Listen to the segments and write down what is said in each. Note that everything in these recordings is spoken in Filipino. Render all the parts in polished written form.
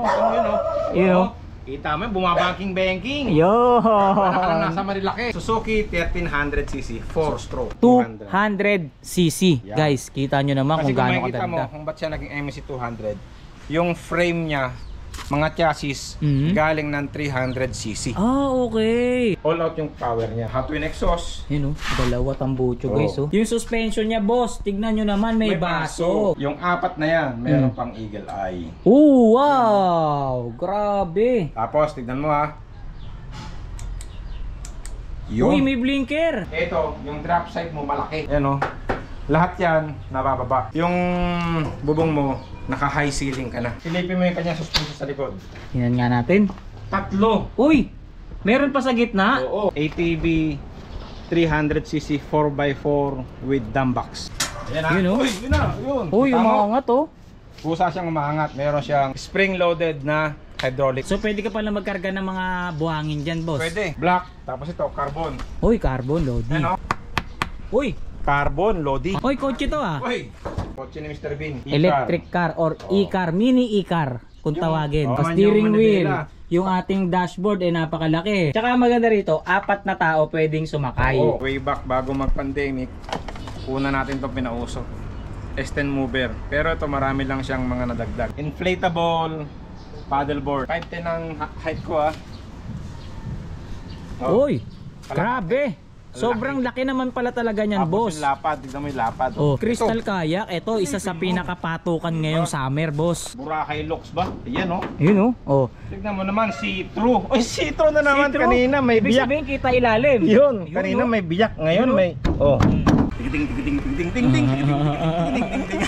yun o. Yun o. Kita mo, bumabanking-banking. Yo! Parang nasa Marilaki. Suzuki 1300cc, 4-stroke. 200cc. Yan. Guys, kita nyo naman Kasi kung kung gaano makikita mo kaganda. kung ba't siya naging MSC 200, yung frame niya, mga chassis, galing ng 300cc. Ah, okay. All out yung power niya. Hot twin exhaust. Yun o, dalawa tambucho guys oh. Yung suspension niya boss, tignan nyo naman may baso. Yung apat na yan, meron pang eagle eye. Oh, wow! Grabe! Tapos, tignan mo ha. Uy, may blinker! Ito, yung drop sight mo malaki. Ayan o. Lahat yan, nabababa. Yung bubong mo, naka-high ceiling ka na. Silipin mo yung kanya suspension sa likod. Tingnan nga natin. 3. Uy! Meron pa sa gitna? Oo. ATV 300cc 4x4 with dumb box. Ayan ha. Yun o. Uy, yun na. Yun. Uy, Tama. umaangat oh. Kusa siyang umaangat. Meron siyang spring-loaded na hydraulic. So pwede ka pala magkarga ng mga buhangin dyan boss? Pwede. Black. Tapos ito, carbon. Uy, carbon loading. Ayan o. Uy! Carbon loading. Uy, kotse to ah. Uy! Kotse ni Mr. Bean. Electric car or e-car, mini e-car kung tawagin. oh, Steering yung wheel, Manila. yung ating dashboard ay napakalaki. Tsaka maganda rito, 4 na tao pwedeng sumakay. Oo. Way back bago mag-pandemic, una natin itong pinauso. Extend mover. Pero ito marami lang siyang mga nadagdag. Inflatable paddleboard. 5'10 ang height ko ah. Oh. Uy, grabe. Sobrang laki naman pala talaga niyan, boss. Tapos yung lapad, tignan mo yung lapad. Oh, crystal kayak, ito isa sa pinakapatukan ngayong summer, boss. Boracay locks ba? Ayan oh. Yun oh. Tignan mo naman, see-through. Oy, see-through na naman. See-through. Kanina may Ibig biyak. sabihin kita ilalim. Yun, kanina may biyak. Ngayon Yun, oh. may... Oh. Ting ting ting ting ting ting ting.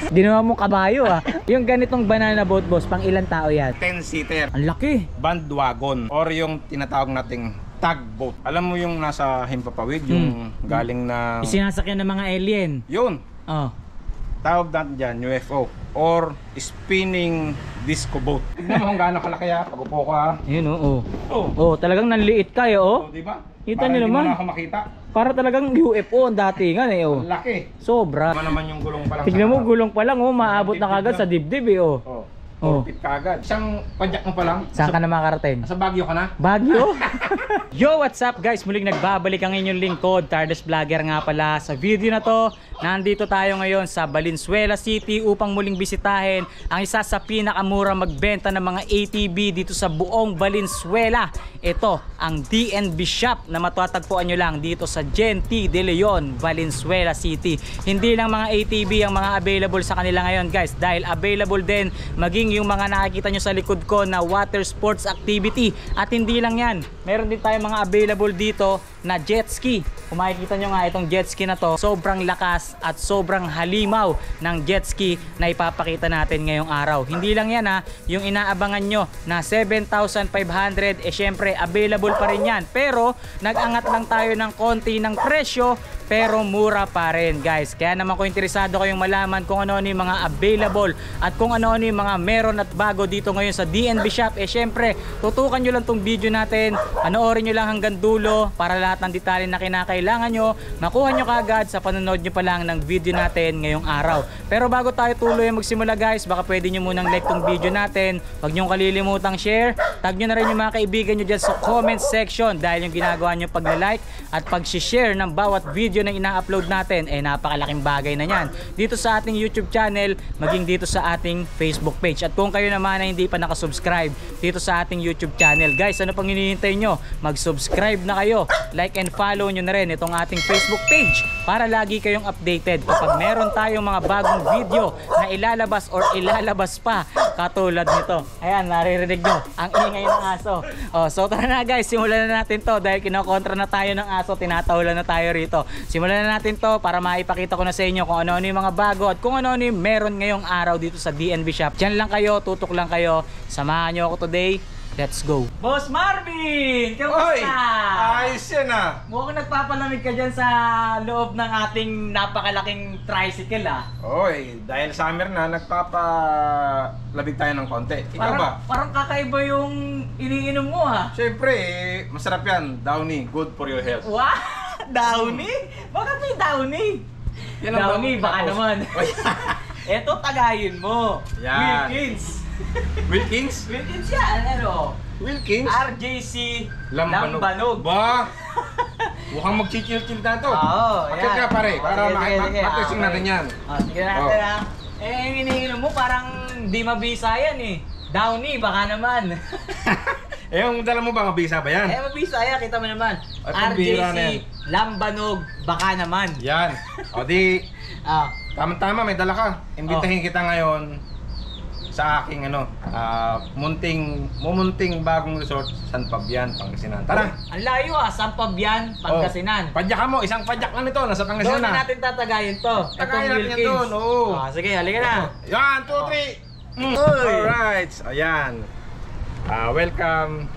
Ginawa mo kabayo ah. Yung ganitong banana boat, boss, pang ilang tao yan? 10-seater. Ang laki. Bandwagon or yung tinatawag nating tugboat. Alam mo yung nasa Himpapawid, yung galing na... Isinasakyan ng mga alien. Yun. Oh. Tawag natin dyan, UFO. Or spinning disco boat. Tignan mo kung gaano kalaki ha, pag upo ka. Ayun oh. Oh. Oh, talagang nanliit kayo oh. Oh, diba? Kita Parang niyo hindi naman. mo na ako makita. Para talagang UFO ang datingan eh oh. Ang laki. Sobra. Tama naman yung gulong pa lang. Tignan mo, sa harap. gulong pa lang oh, maabot na kagad sa dibdib eh oh. Oh. Oh. 4 feet kagad. Isang padyak mo pa lang. Saan ka na makarating? Sa Baguio ka na? Baguio? Yo, what's up guys? Muling nagbabalik ang inyong lingkod, Tardus Vlogger nga pala. Sa video na to, nandito tayo ngayon sa Valenzuela City upang muling bisitahin ang isa sa pinakamura magbenta ng mga ATV dito sa buong Valenzuela. Ito, ang DNB Shop na matatagpuan nyo lang dito sa Gen T De Leon, Valenzuela City. Hindi lang mga ATV ang mga available sa kanila ngayon guys, dahil available din maging yung mga nakikita nyo sa likod ko na water sports activity. At hindi lang yan, meron din tayong mga available dito na jet ski. Kung makikita nyo nga itong jet ski na to, sobrang lakas at sobrang halimaw ng jet ski na ipapakita natin ngayong araw. Hindi lang yan ha, yung inaabangan nyo na 7,500 syempre available pa rin yan. Pero nag-angat lang tayo ng konti ng presyo, pero mura pa rin guys. Kaya naman kung interesado kayong malaman kung ano yung mga available at kung ano yung mga meron at bago dito ngayon sa DNB Shop, syempre tutukan nyo lang tong video natin, panoorin nyo lang hanggang dulo para lahat ng detalye na kinakailangan nyo makuha nyo kagad sa panonood nyo pa lang ng video natin ngayong araw. Pero bago tayo tuloy magsimula guys, baka pwede nyo munang like tong video natin, huwag nyo kalilimutang share, tag nyo na rin yung mga kaibigan nyo dyan sa comment section, dahil yung ginagawa nyo pag-like at pag-share ng bawat video na ina-upload natin ay napakalaking bagay na yan dito sa ating YouTube channel, maging dito sa ating Facebook page. At kung kayo naman ay hindi pa nakasubscribe dito sa ating YouTube channel guys, ano pang hinihintay nyo? Mag-subscribe na kayo, like and follow nyo na rin itong ating Facebook page para lagi kayong updated kapag meron tayong mga bagong video na ilalabas or ilalabas pa katulad nito. Ayan, naririnig nyo ang ingay ng aso. So tara na guys, simulan na natin to dahil kinokontra na tayo ng aso, tinatawalan na tayo rito. Simulan na natin to para maipakita ko na sa inyo kung ano-ano yung mga bago at kung ano-ano yung meron ngayong araw dito sa DNB Shop. Diyan lang kayo, tutok lang kayo. Samahan nyo ako today. Let's go. Boss Marvin! Kamusta? Oy! Ayos yan ah! Mukhang nagpapalamig ka dyan sa loob ng ating napakalaking tricycle ah. Oy, dahil summer na, nagpapalabig tayo ng konti. Ikaw ba? Parang kakaiba yung iniinom mo ah. Siyempre, masarap yan. Downy, good for your health. Wow! Downy? Bakit may Downy? Yan ang Downy, bago baka tapos. naman. Oy. Eto, tagayin mo. Yan. Wilkins. Wilkins? Wilkins yan, ano? Wilkins? RJC Lambanog. Lambanog. Ba? Mukhang mag-chill-chill na to. Oo, Akit nga pare, para sige. matesting natin yan. Sige natin ha. Eh, hinihinom mo parang di mabisa yan eh. Downy, baka naman. Eh, yung dala mo ba, mabisa ba yan? Eh, mabisa yan, kita mo naman. Ay, pambira na yan. RJC Lambanog, baka naman. Yan. O di, Ah, tama-tama, may dala ka. Imbitahin kita ngayon sa aking mumunting bagong resort sa San Fabian, Pangasinan. Tara! ang layo San Fabian, Pangasinan. Padyak mo, isang padyak lang ito, nasa Pangasinan Doon na natin tatagayin to. Tagayin Itong natin yan Wilkins. doon, oo. Sige, halika na. Yan, 2, 3! Alright, ayan. Welcome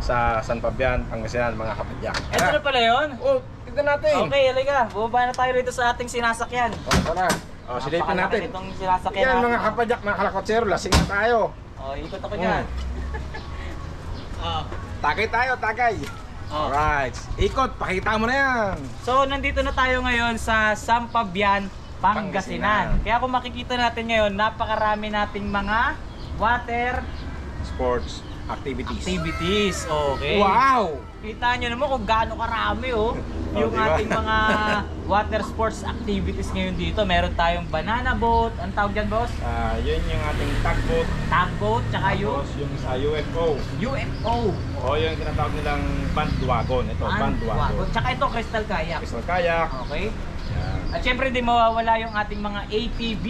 sa San Fabian, Pangasinan, mga kapadyak. Ito na pala yun? Oh, tignan natin. Okay, halika. Bumaba na tayo rito sa ating sinasakyan. Tara. Silipin natin. Itong sinasakyan Yan, natin. mga kapadyak, mga kalakotsero, lasing na tayo. Ikot ako dyan. Tagay tayo, tagay. Alright. Ikot, pakita mo na yan. So, nandito na tayo ngayon sa San Fabian, Pangasinan. Kaya kung makikita natin ngayon, napakarami nating mga water Sports activities. Okay. Wow! Kita nyo naman kung gaano karami yung diba? ating mga water sports activities ngayon dito. Meron tayong banana boat. Ang tawag dyan, boss? Yun yung ating tugboat. Tugboat, tsaka yung Tapos yung sa UFO. UFO. O yung tinatawag nilang bandwagon. Ito, bandwagon. Tsaka ito, crystal kayak. Crystal kayak. Okay. Yan. At syempre, di mawawala yung ating mga ATV.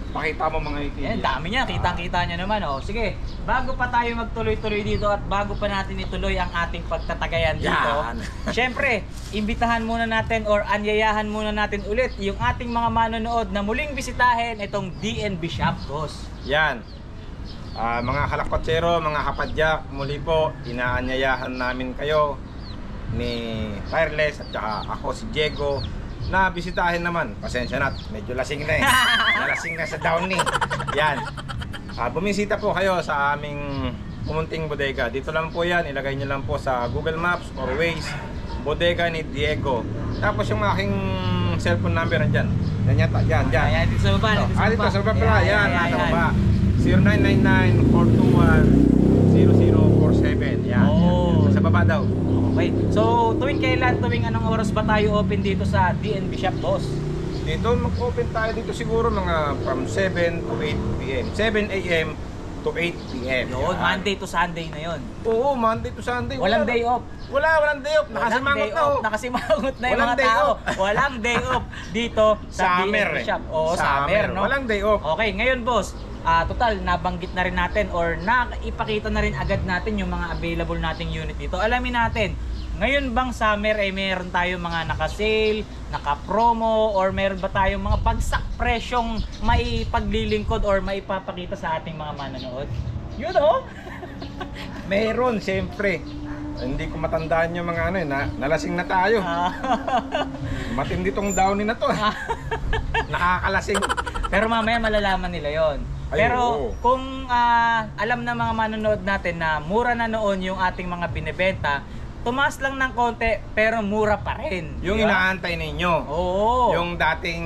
Pakita mo mga ATV. Yan, dami niya. Kitang-kita niya naman. Sige, bago pa tayo magtuloy-tuloy dito at bago pa natin ituloy ang ating pagtatagayan dito, Yan. syempre, imbitahan muna natin or anyayahan muna natin ulit yung ating mga manonood na muling bisitahin itong DNB Shop, boss. Yan. Mga kalakotsero, mga kapadyak, muli po, inaanyayahan namin kayo ni Fireless at saka ako si Diego na bisitahin naman. Pasensya na, medyo lasing na eh. Nalasing na sa Downy. Yan. Bumisita po kayo sa aming pumunting bodega. Dito lang po yan, ilagay nyo lang po sa Google Maps or Waze, bodega ni Diego. Tapos yung aking cellphone number nandyan. Yan yata, yan. Ayan, dito sa baba. Dito sa baba pala. Yan, Ayan. nasa baba. 0999-421-0047. Yan. Oh. Sa baba daw. Okay. So, tuwing kailan, tuwing anong oras ba tayo open dito sa DNB Shop, boss? Dito, mag-open tayo dito siguro mga from 7 to 8 p.m. 7 a.m. to 8 p.m. Yun, Yan. Monday to Sunday na yun. Oo, Monday to Sunday. Walang day off. Walang day off. Nakasimangot na. Nakasimangot na yung Walang mga day tao. off. Walang day off dito sa Summer DNB eh. Shop. Oo, summer, no? Walang day off. Okay, ngayon boss, total nabanggit na rin natin or naipakita na rin agad natin yung mga available nating unit dito. Alamin natin, ngayon bang summer ay meron tayong mga naka-sale, naka-promo, or meron ba tayong mga bagsak presyong maipaglilingkod or maipapakita sa ating mga manonood? Yun oh! Meron, siyempre. Hindi ko matandaan yung mga ano nalasing na tayo. Matindi tong Downy na to. Nakakalasing. Pero mamaya malalaman nila yon. Ay, Pero oo. kung alam na mga manonood natin na mura na noon yung ating mga binibenta, tumaas lang ng konti pero mura pa rin. Yung Di ba? inaantay ninyo. Oo. Yung dating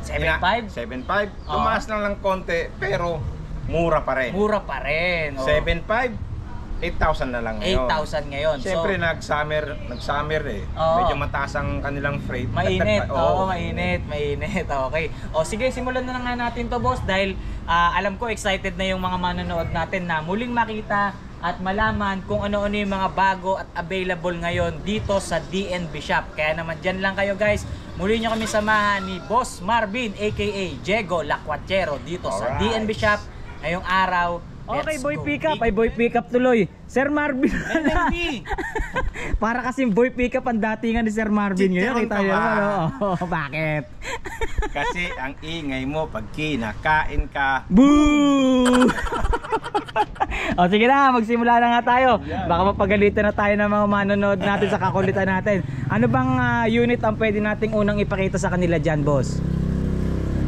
7.5? 7.5, tumaas lang ng konti pero mura pa rin. Mura pa rin. Oo. 7.5, 8,000 na lang ngayon. 8,000 ngayon. Siyempre So, nag-summer eh. Oo. Medyo mataas ang kanilang freight. mainit. Oo, Oo. mainit. Okay. O sige, simulan na nga natin to, boss, dahil alam ko excited na yung mga manonood natin na muling makita at malaman kung ano-ano yung mga bago at available ngayon dito sa DNB Shop. Kaya naman dyan lang kayo guys. Muli nyo kami samahan ni Boss Marvin aka Diego Lacuachero dito sa Alright. DNB Shop ngayong araw. Okay, Let's boy go. pick up. Ay, boy pick up tuloy. Sir Marvin. Para kasing boy pick up ang datingan ni Sir Marvin ngayon. Chicharon Kita ka nyo ba? naman, oh. Bakit? Kasi ang ingay mo pag kinakain ka. Boo! O sige na, magsimula na nga tayo. Baka mapagalitan na tayo ng mga manonood natin sa kakulitan natin. Ano bang unit ang pwede nating unang ipakita sa kanila dyan, boss?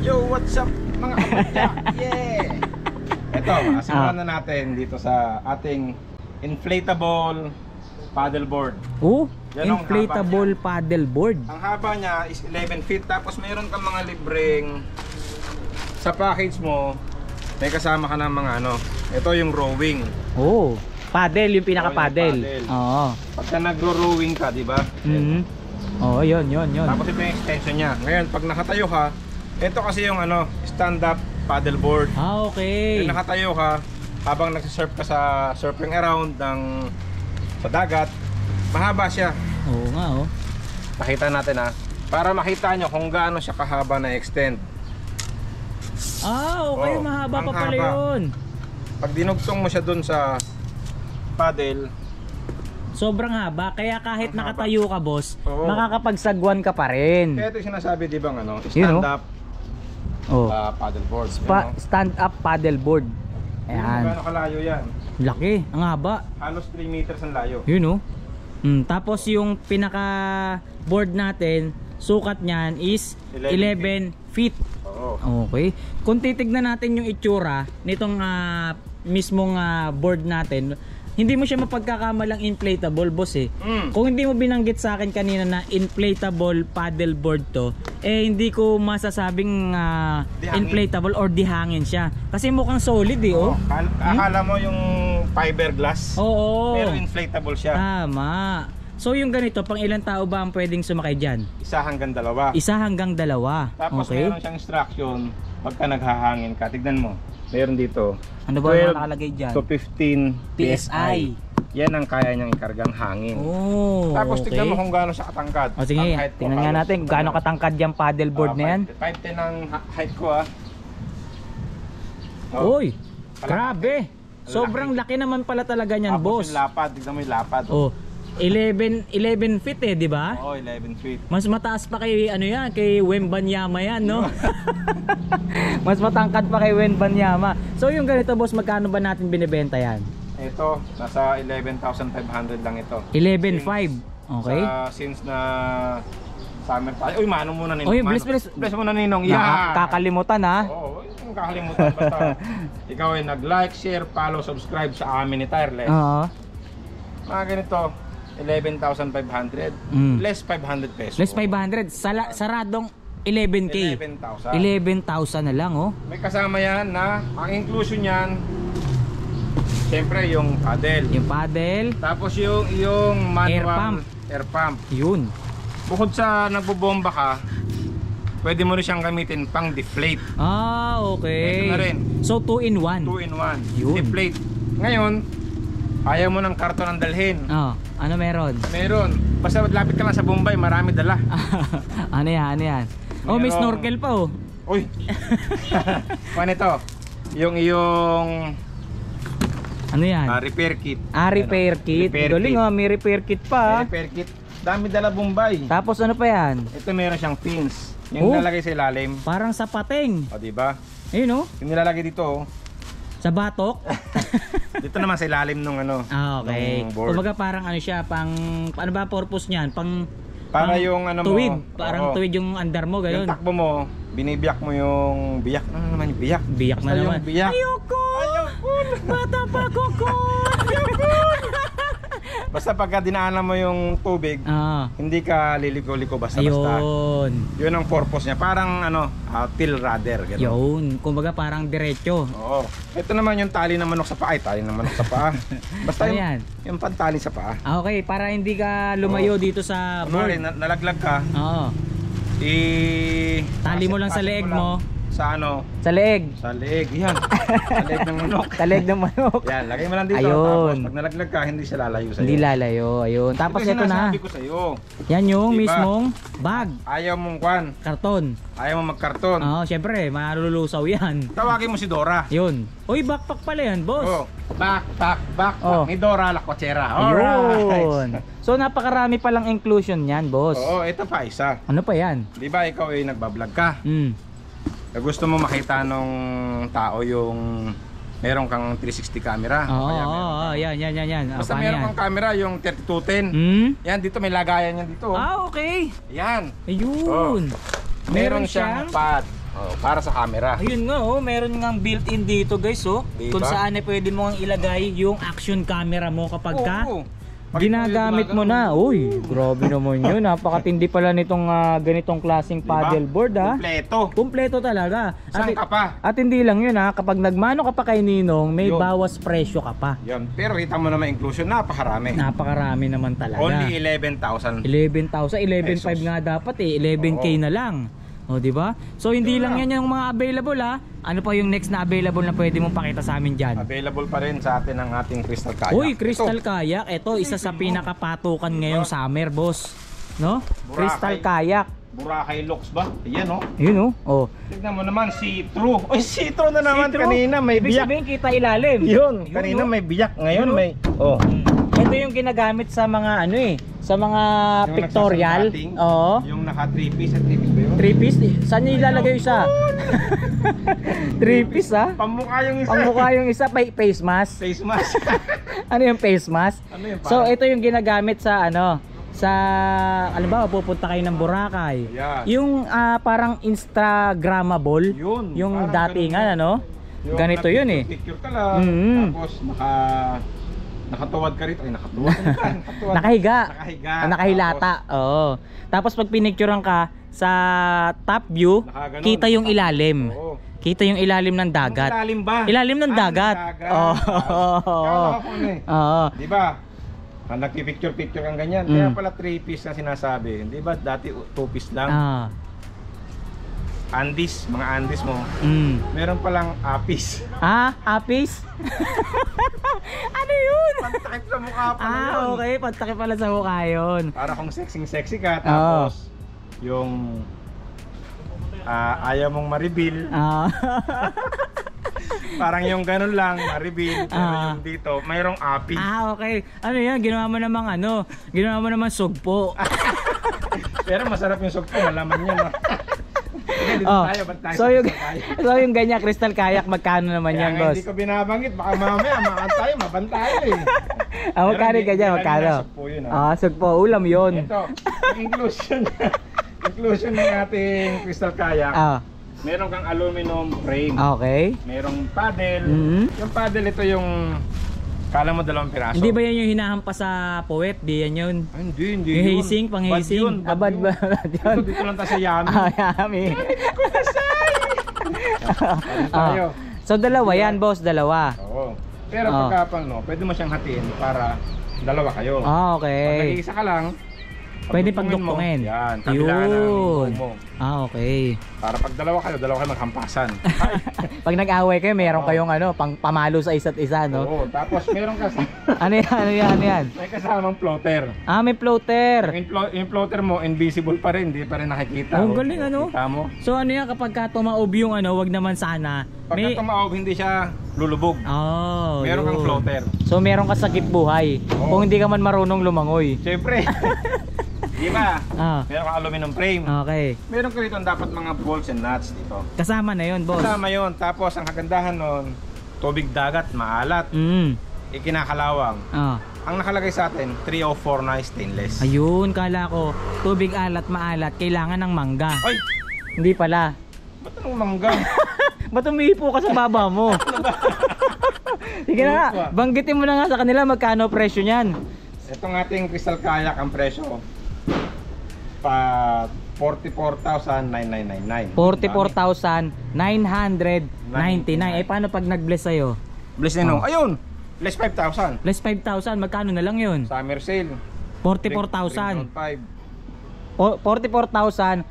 Yo, what's up mga kapatya? Yeah! Ito, simulan na natin dito sa ating inflatable paddleboard. Oh, Yan ang inflatable paddleboard. Ang haba niya is 11 feet tapos mayroon kang mga libreng sa package mo. may kasama ka ng mga ano. Ito yung rowing. Oh, paddle, yung pinaka-paddle. Oh, yung paddle. Oo. Pagka nagro-rowing ka, di ba? Mhm. Oo, yun. Tapos ito yung extension niya. Ngayon, pag nakatayo ka, ito kasi yung ano, stand-up paddleboard. Ah, okay. Yung nakatayo ka, habang nagsisurf ka sa surfing around sa dagat, mahaba siya. Oo nga, oh. Pakita natin ha. Para makita nyo kung gaano siya kahaba na extend. Ah, okay, Oo, mahaba ang pa pala haba. yun. Pag dinugtong mo siya dun sa paddle, Sobrang haba, kaya kahit Ang haba. nakatayo ka, boss, Oo. makakapagsagwan ka pa rin. kaya ito yung sinasabi di ba ano, Yun, stand-up Oh. paddleboard. Stand-up paddleboard. Ayan. Ayan. Gaano kalayo yan? Laki, ang haba. Halos 3 meters ang layo. Yun, oh. Tapos yung pinaka-board natin, sukat niyan is 11 feet. Oo. Okay. Kung titignan natin yung itsura nitong mismong board natin, hindi mo siya mapagkakamalang inflatable, boss eh. Kung hindi mo binanggit sa akin kanina na inflatable paddleboard to, hindi ko masasabing inflatable or dihangin siya. Kasi mukhang solid eh, oh. Akala mo yung fiberglass, Oo. pero inflatable siya. Tama. So yung ganito, pang ilang tao ba ang pwedeng sumakay dyan? Isa hanggang dalawa. Isa hanggang dalawa. Tapos Okay. meron siyang instruction pagka naghahangin ka. Tignan mo. Meron dito. Ano ba ang nakalagay dyan? to 15 PSI. Yan ang kaya niyang ikargang hangin. Oh, Tapos okay. tignan mo kung gaano siya katangkad. O sige, Ang height ko, tingnan nga halos natin kung gaano katangkad yung paddleboard na yan. 5'10 ang height ko ah. Oh, Uy, grabe. Sobrang laki naman pala talaga niyan, tapos boss. yung lapad, tignan mo yung lapad. Oh, 11 feet eh, di ba? Oo, 11 feet. Mas mataas pa kay ano yan, kay Wembanyama yan, no? Mas matangkad pa kay Wembanyama. So yung ganito, boss, magkano ba natin binebenta yan? Ito, nasa 11,500 lang ito. 11.5. Okay. Since na summer tayo. Uy, mano muna ninong. Uy, Mano. bless. Bless muna ninong. Yeah. Kakalimutan ha. Oo, yung kakalimutan. Basta ikaw ay nag-like, share, follow, subscribe sa amin ni Tireless. Oo. Mga ganito, 11,500. Less 500 pesos. Less 500. Saradong 11K. 11,000. 11,000 na lang, oh. May kasama yan na, ang inclusion yan, siyempre yung paddle. Yung paddle. Tapos yung manual Air pump. Yun. Bukod sa nagbobomba ka, pwede mo rin siyang gamitin pang deflate. Ah, okay. Ito na rin. So 2 in 1. 2 in 1. Yun. Deflate. Ngayon, ayaw mo ng karton ang dalhin. Oh, ano meron? Meron. Basta lapit ka lang sa Bombay, marami dala. Ano yan? Oh, may Merong- snorkel pa, oh. Uy. Ano ito? Yung iyong Ano yan? repair kit. Repair kit. Repair Galing, kit. oh, may repair kit pa. Repair kit. Dami dala Bombay. Tapos ano pa yan? Ito meron siyang pins. Yung Oh. nilalagay sa ilalim. Parang sa pating. O, diba? Ayun, oh. Yung nilalagay dito, oh. Sa batok. Dito naman sa ilalim nung ano. Okay. nung board. Kumbaga parang ano siya, ano ba purpose niyan? Para yung ano mo. tuwid. Parang oo. tuwid yung andar mo, Yung gano'n. takbo mo, binibiyak mo yung biyak. Ano naman yung biyak? Biyak na Basta naman. Yung biyak. Ayoko! Bata pa ko ko! Basta pagka dinaanan mo yung tubig, hindi ka liliko-liko basta-basta. Ayun. Yun ang purpose niya. Parang ano, till rudder. Ganun. Yun. Kumbaga parang diretso. Oo. Ito naman yung tali ng manok sa paa. Ay, tali ng manok sa paa. Basta Ano yung, yan? yung pantali sa paa. Okay, para hindi ka lumayo dito sa Kunwari, board. nalaglag ka, Oo. tali mo lang sa leeg mo. Sa ano? Sa leeg. Sa leeg. Yan. Sa leeg ng manok. Sa leeg ng manok. Yan, lagay mo lang dito. Ayun. Tapos pag nalaglag ka, hindi siya lalayo sa'yo. Hindi lalayo. Ayun. Tapos Ito ito na. sinasabi ko sa'yo. Yan yung Diba? mismong bag. Ayaw mong kwan. Karton. Ayaw mong magkarton. Oo, syempre, malulusaw yan. Tawagin mo si Dora. Yun. Uy, backpack pala yan, boss. Oh, backpack. Oh. Ni Dora Lakwachera. Ayun. So, napakarami palang inclusion yan, boss. Oo, ito pa isa. Ano pa yan? Di ba ikaw ay nagbablog ka? Gusto mo makita nung tao yung meron kang 360 camera. Oo, Kaya meron ka. yan. Basta Paano meron yan? kang camera yung 3210. Yan, dito may lagayan yan dito. Okay. Yan. Ayun. Meron siyang pad. Para sa camera. Ayun nga, meron ngang built-in dito, guys, Diba? kung saan pwede mo ang ilagay yung action camera mo kapag ka Oo. ginagamit mo na. Uy, grabe naman yun. Napakatindi pala nitong ganitong klaseng paddleboard ha. Kumpleto talaga. Saan ka pa? At hindi lang yun ha. Kapag nagmano ka pa kay Ninong, may bawas presyo ka pa. Yan. Pero kita mo naman inclusion, napakarami. Napakarami naman talaga. Only 11,000. 11,000, 11,500 nga dapat eh. 11K na lang. O, di ba? So hindi lang yan yung mga available ha. Ano pa yung next na available na pwede mong pakita sa amin dyan? Available pa rin sa atin ang ating Crystal Kayak. Uy, Crystal Kayak. Ito, isa sa pinakapatukan ngayong summer, boss. No? Crystal Kayak. Boracay looks ba? Ayan o. Yun oh. Tignan mo naman, see-through. Uy, see-through na naman. Kanina may Ibig biyak. sabihin, kita ilalim. Yun, kanina may biyak. Ngayon may... Oh. Ito yung ginagamit sa mga ano eh, sa mga Yung pictorial. nagsasalbating, Oo. Yung naka 3-piece at 3-piece ba yun? 3-piece. Saan niyo ilalagay yung isa? 3-piece ha? Pamukha yung isa. Pangmukha yung isa, face mask. Face mask. Ano yung face mask? Ano yun, So parang- ito yung ginagamit sa ano, sa alam ba pupunta kayo ng Boracay. Yan. Yung parang Instagrammable. Yun, Yung parang datingan ano? Yung Ganito yun eh. Picture ka lang. Tapos nakatuwad ka rito. Ay, nakatuwad. Nakatuwad. Nakahiga. Nakahiga. Nakahilata. Oo. Tapos pag pinicturean ka sa top view, Nakaganon. kita yung ilalim. Oo. Kita yung ilalim ng dagat. Ang ilalim ba? Ilalim ng dagat. Oo. Kala ko ano eh. Oo. Di ba? Nagpipicture-picture kang ganyan. Kaya pala 3-piece na sinasabi. Di ba dati 2-piece lang? Ah. Andis, mga andis mo. Meron palang apis. Ah, apis? Ano yun? Pantakip sa mukha pa na yun. Okay, pantakip pala sa mukha yun. Para kung sexy ka, tapos yung ayaw mong ma-reveal. Parang yung ganun lang, ma-reveal. Pero yung dito, mayroong apis. Okay. Ano yan? Ginawa mo namang ano? Ginawa mo namang sugpo. Pero masarap yung sugpo, malaman niya. No? Dito tayo, ba't tayo So yung, sa tayo? so yung ganyan, Crystal Kayak, magkano naman Kaya yan, nga boss? hindi ko binabanggit, baka mamaya makan tayo, mabantayo eh. Magkano Pero ganyan, hindi magkano? lang sugpo yun, ha? Sugpo, ulam yun. Ito, yung inclusion ng ating Crystal Kayak. Meron kang aluminum frame. Okay. Merong paddle. Yung paddle, ito yung kala mo 2 piraso. Hindi ba yan yung hinahampas sa puwet? Di yan yun. Ay, hindi Yung yun. hazing, pang Bad hazing. yun, bad Bad yun. ba? Yun. Dito lang tayo sa Yami. Yummy. Tayo. So dalawa yan, boss, dalawa. Oo. Pero pagka pang pwede mo siyang hatiin para dalawa kayo. Pag Okay. nag-iisa ka lang, Pwede pagdugtungin mo, pagduktungin. yan, kabilaan ng Yun. buhok mo. Okay. Para pag dalawa kayo maghampasan. Pag nag-away kayo, meron kayong ano, pang pamalo sa isa't isa, no? Oo, tapos meron ka Ano yan? may kasamang floater. May floater. Yung floater mo invisible pa rin, hindi pa rin nakikita. Oh, galing, ano? Kita mo. So ano yan, kapag ka tumaob yung ano, wag naman sana. Pagka tumaob, hindi siya lulubog. Meron kang yun. floater. So meron ka sakip buhay. Oo. Kung hindi ka man marunong lumangoy. Siyempre. Di ba? Meron kang aluminum frame. Okay. Meron ka rito dapat mga bolts and nuts dito. Kasama na yun, boss. Kasama yun. Tapos ang kagandahan nun, tubig dagat, maalat, ikinakalawang. Ang nakalagay sa atin, 304 na stainless. Ayun, kala ko, tubig alat, maalat, kailangan ng mangga. Ay! Hindi pala. Ba't anong mangga? Ba't umihipo ka sa baba mo? Sige na nga, banggitin mo na nga sa kanila magkano presyo niyan. Itong ating Crystal Kayak, ang presyo, 44,999. 44,999. Paano pag nag-bless sa'yo? Bless nino. Ayun! Less 5,000. Less 5,000, magkano na lang yun? Summer sale. 44,000. 5. 44,000.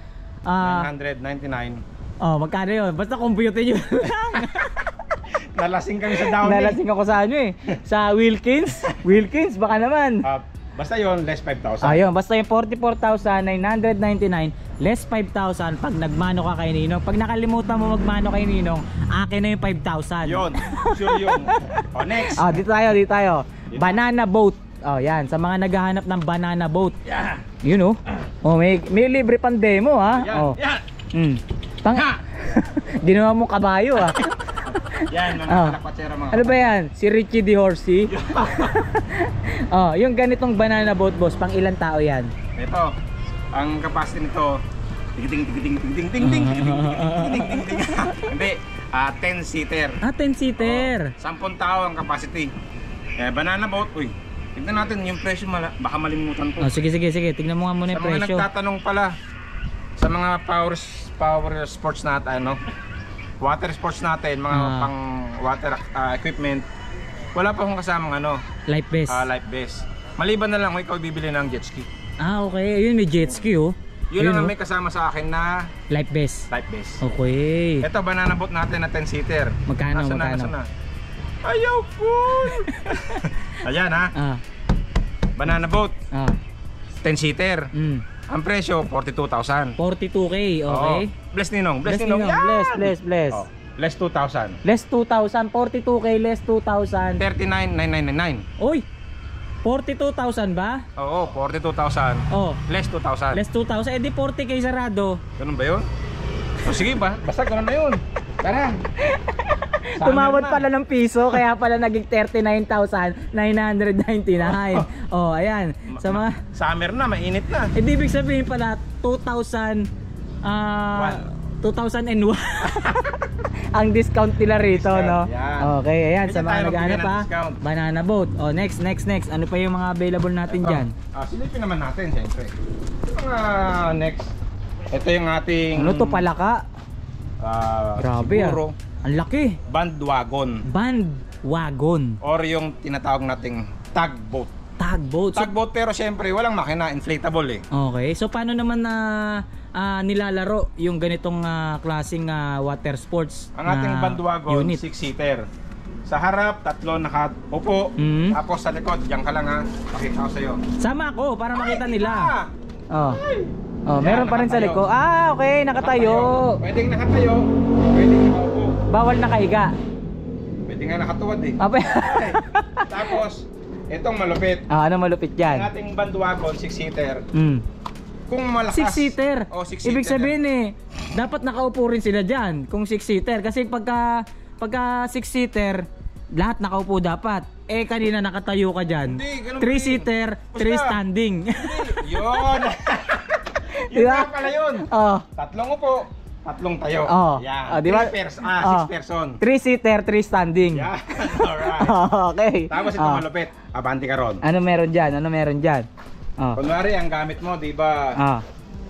999. Magkano yun? Basta computer yun. Nalasing kami sa down. Nalasing ako sa ano sa Wilkins. Wilkins, baka naman. Basta yon less 5,000. Ayun, basta yung 44,999 less 5,000 pag nagmano ka kay Ninong. Pag nakalimutan mo magmano kay Ninong, akin na yung 5,000. Yun, sure yun. Next. Dito tayo. Banana boat. Yan, sa mga naghahanap ng banana boat. Yeah. Yun may libre pang demo ha. Yan. Ginawa mo kabayo ha. Yan, mga kalakwatsera mga. Ano ba yan? Si Richie the Horsey? Yung ganitong banana boat, boss, pang ilang tao yan? Ito, ang capacity nito, ting. Hindi, 10-seater. 10-seater. 10 tao ang capacity. Banana boat, Tignan natin yung presyo, baka malimutan ko. Oh, sige. Tignan mo nga muna Sa yung mga presyo. nagtatanong pala, sa mga power sports natin, water sports natin, mga pang water equipment, wala pa akong kasamang Life vest. life vest. Maliban na lang kung ikaw bibili ng jet ski. Okay. Ayun, may jet ski oh. Yun lang Ayun, ang may kasama sa akin na life vest. life vest. Okay. Ito, banana boat natin na 10-seater. Magkano? Nasaan na? Ayaw po! Ayan ha, Ah. banana boat, Ah. 10-seater. Ang presyo, 42,000. 42K, okay. Oo. Bless Ninong, Bless Ninong. Ninong, Yan! bless. Oh, less 2,000. Less 2,000, 42K, less 2,000. 39,999. Uy! 42,000 ba? Oo, 42,000. Oh, Less 2,000. less 2,000. Eh di 40K sarado. Ganun ba yun? O sige ba? Basta ganun na yun. Tara. Tumawad pala ng piso, kaya pala naging 39,999. Oh, ayan. Sa mga... Summer na, mainit na. Eh di ibig sabihin pala 2,000... 2001 ang discount nila rito, Discount, no? yan. Okay, ayan. Pwede Sa mga tayo nag-ano magbigay ng pa, discount. banana boat. Oh, next. Ano pa yung mga available natin dyan? Silipin naman natin, siyempre. Yung mga next. Ito yung ating... Ano to, palaka? Grabe siguro, Ang laki. bandwagon. Bandwagon. Or yung tinatawag nating tugboat. Tugboat. So, Tugboat pero siyempre walang makina, inflatable eh. okay. So paano naman na nilalaro yung ganitong klaseng water sports? Ang ating bandwagon, unit? 6-seater. Sa harap, 3 nakaupo. Mhm. Tapos sa likod, diyan ka lang ha. Pakita ko sa'yo. Sama ako para makita nila. Ah! Oh. Oh, meron pa rin sa nakatayo. likod. Ah, okay, nakatayo. Pwedeng nakatayo, pwedeng nakaupo. Bawal nakaiga. Pwede nga nakatuwad eh. Apa? Tapos, itong malupit. Ano malupit Ang diyan? ating bandwagon, 6-seater. Kung malakas. 6-seater. Oh, 6-seater. Ibig sabihin dapat nakaupo rin sila diyan kung 6-seater kasi pagka 6-seater, lahat nakaupo dapat. Eh kanina nakatayo ka diyan. Hindi, ganun 3-seater, 3 Basta. standing. Yun. Yun Diba? nga pala yun. Oh. 3 upo, 3 tayo. Oh. Yan. Oh, diba? 6 person. 3-seater, 3 standing. Yan. Alright. Okay. Tapos ito malupit. Abanti ka ron. Ano meron diyan? Oh. Kunwari, ang gamit mo, di ba?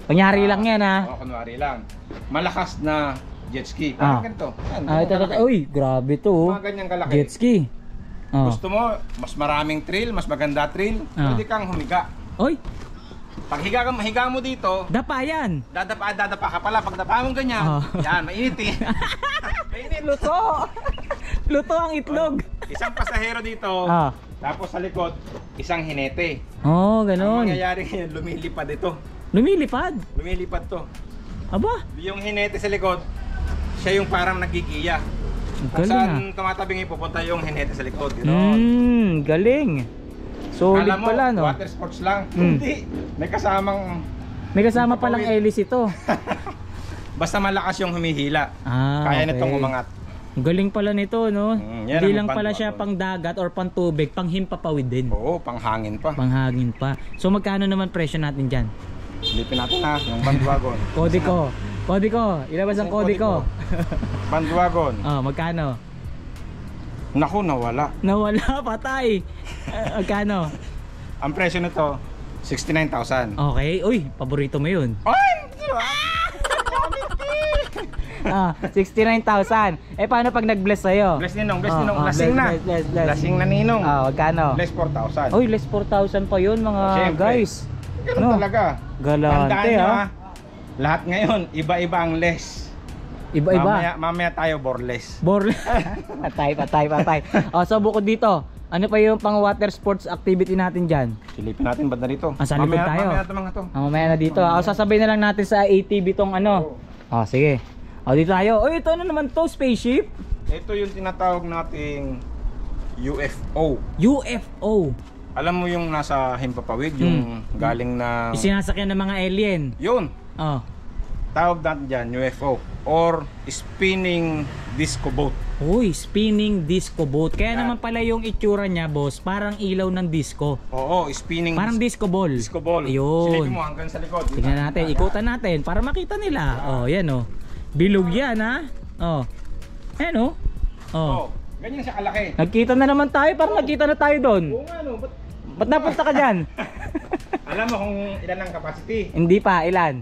Kunyari lang yan Kunwari lang. Malakas na jet ski. Parang ganito. Yan, Ito. kalaki. Uy, grabe to. Mga ganyang kalaki. Jet ski. Gusto mo, mas maraming thrill, mas maganda thrill, pwede kang humiga. Oy, Pag higa mo dito, dapa yan. dadapa ka pala. Pag dapa mo ganyan, yan, mainit eh. Mainit. Luto. Luto ang itlog. Isang pasahero dito, tapos sa likod, isang hinete. Oh, Ang ganon. mangyayari ngayon, lumilipad ito. Lumilipad. Lumilipad to. Aba, Yung hinete sa likod, siya yung parang nagigiya. Kung galing saan tumatabing ipupunta yung hinete sa likod. Gano'n. Galing. Solid Kala mo, pala, no? water sports lang. Hindi. May kasamang, May kasama palang hélice ito. basta malakas yung humihila. okay. Kaya nitong umangat. Galing pala nito, no? Yan Hindi ang lang pala bandwagon. siya pang dagat or pang tubig, pang himpapawid din. Oo, panghangin pa. Panghangin pa. So magkano naman presyo natin dyan? Silipin natin ha, yung bandwagon. Kode ko. Ilabas ang kode ko. Bandwagon. Magkano? Naku, nawala. Nawala, patay. Magkano? Ang presyo nito, 69,000. Okay. Uy, paborito mo yun. Ay! 69,000. Eh paano pag nag-bless sa'yo? Bless Ninong. Lasing na. Bless. Lasing na Ninong. Magkano? Less 4,000. Uy, less 4,000 pa yun mga Siyempre. guys. Ganun talaga. Galante Tandaan nyo, lahat ngayon, iba-iba ang less. Iba-iba. Mamaya tayo borless. patay. So bukod dito, ano pa yung pang water sports activity natin dyan? Silipin natin ba't na rito? Sa likod tayo. Mamaya ito mga to. Mamaya na dito. Sasabay na lang natin sa ATV tong ano. Sige. Dito tayo. Ito ano naman to, spaceship? Ito yung tinatawag nating UFO. UFO. Alam mo yung nasa Himpapawid, yung galing na... Isinasakyan ng mga alien. Yun! Tawag natin dyan, UFO. Or spinning disco boat. Uy, spinning disco boat. Kaya naman pala yung itsura niya, boss, parang ilaw ng disco. Oo, spinning Parang disco ball. disco ball. Ayun. Silipin mo hanggang sa likod. Tingnan natin, ikutan natin para makita nila. Yan Bilog yan Ayan Oh, ganyan siya kalaki. Nagkita na naman tayo, parang nagkita na tayo doon. Oo nga no, ba't Ba't napunta ka dyan? Alam mo kung ilan ang capacity? Hindi pa, ilan?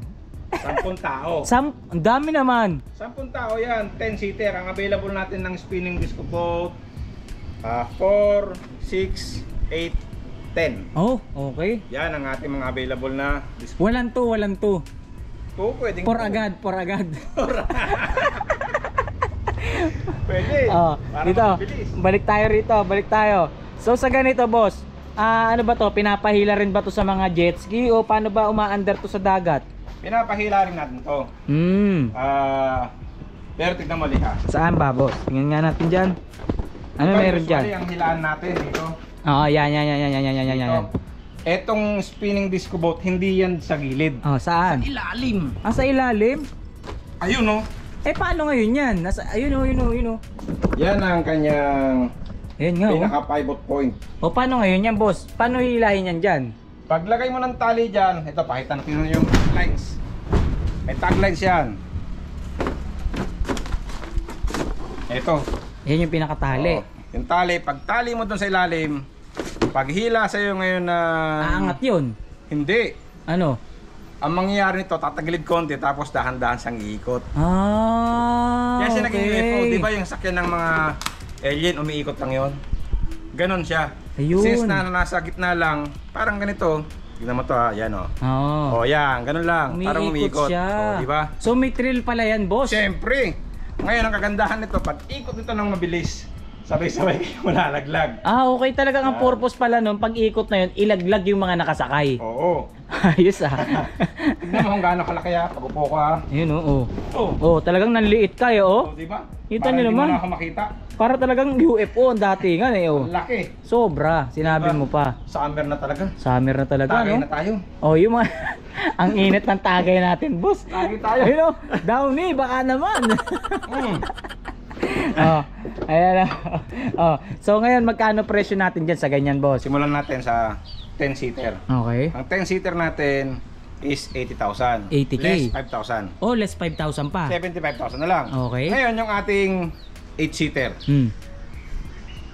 10 tao. Ang dami naman. 10 tao yan, 10-seater. Ang available natin ng spinning disco boat, 4, 6, 8, 10. Oh, okay. Yan ang ating mga available na disco. Walang to. Oo, pwedeng For agad. Pwede. Oh, Para dito. mabilis. Balik tayo. So sa ganito, boss, ano ba to? Pinapahila rin ba to sa mga jet ski o paano ba umaandar to sa dagat? Pinapahila rin natin to. Pero tignan mo liha. Saan ba, boss? Tingnan nga natin dyan. Ano meron dyan? Usually, ang hilaan natin dito. Oo, yan. Dito. Etong spinning disco boat, hindi yan sa gilid. Oh, saan? Ilalim. Sa ilalim? Ayun oh. Paano ngayon yan? Ayun oh. Yan ang kanyang Ayun nga, pinaka-pivot point. O paano ngayon yan, boss? Paano hilahin yan dyan? Paglagay mo ng tali dyan, ito pakita natin yung lines. May tag lines yan. Ito. Yan yung pinakatali. Oo. Yung tali, pag tali mo dun sa ilalim, paghila sa'yo ngayon na... Aangat yun? Hindi. Ano? Ang mangyayari nito, tatagilid konti tapos dahan-dahan siyang iikot. Ah, Yan siya okay. naging UFO. Di ba yung sakyan ng mga alien, umiikot lang yon? Ganon siya. Ayun. Since na nasa gitna lang, parang ganito. Tignan mo to ha, yan o. Oo. O yan, ganon lang. Parang umiikot. siya. O, di ba? So may thrill pala yan, boss? Siyempre. Ngayon, ang kagandahan nito, pag ikot nito ng mabilis, sabay-sabay kayo malalaglag. Okay talaga ang purpose pala nun, pag ikot na yun, ilaglag yung mga nakasakay. Oo. Ayos Tignan mo kung gaano kalaki ha, pag upo ka. Yun oh. Oh. Talagang nanliit kayo oh. Di ba? Kita Parang niyo hindi naman. mo na ako makita. Para talagang UFO ang datingan oh. Ang laki. Sobra, sinabi Diba? mo pa. Summer na talaga. Summer na talaga, Tagay no? na tayo. Yung mga ang init ng tagay natin, boss. Tagay tayo. Ayun oh, Downy, baka naman. Ayan so ngayon magkano presyo natin diyan sa ganyan, boss? Simulan natin sa 10-seater. Okay. Ang 10-seater natin is 80,000. 80K. Less 5,000. Oh, less 5,000 pa. 75,000 na lang. Okay. Ngayon yung ating 8-seater.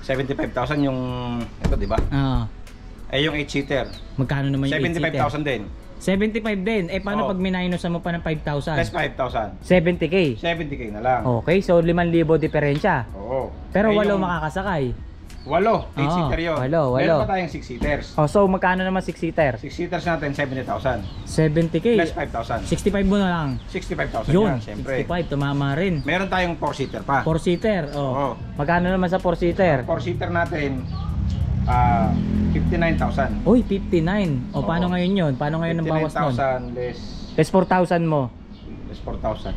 75,000 yung ito, di ba? Yung 8-seater. Magkano naman yung 75,000 din. 75 din. Paano Oo. pag mininosan mo pa ng 5,000? Less 5,000. 70K. 70K na lang. Okay, so 5,000 diferensya. Oo. Pero Eh, 8 yung makakasakay. 8, 8-seater yun. 8. Meron pa tayong 6-seaters. So magkano naman 6-seater? 6-seaters natin, 70,000. 70K. Less 5,000. 65 mo na lang. 65,000 Yun, yan, syempre. 65, tumama rin. Meron tayong 4-seater pa. 4-seater, Oo. Magkano naman sa 4-seater? 4-seater natin, 59,000. Uy, 59. Paano Oo. ngayon yun? Paano ngayon ang bawas nun? 59,000 less Less 4,000 mo. 4,000.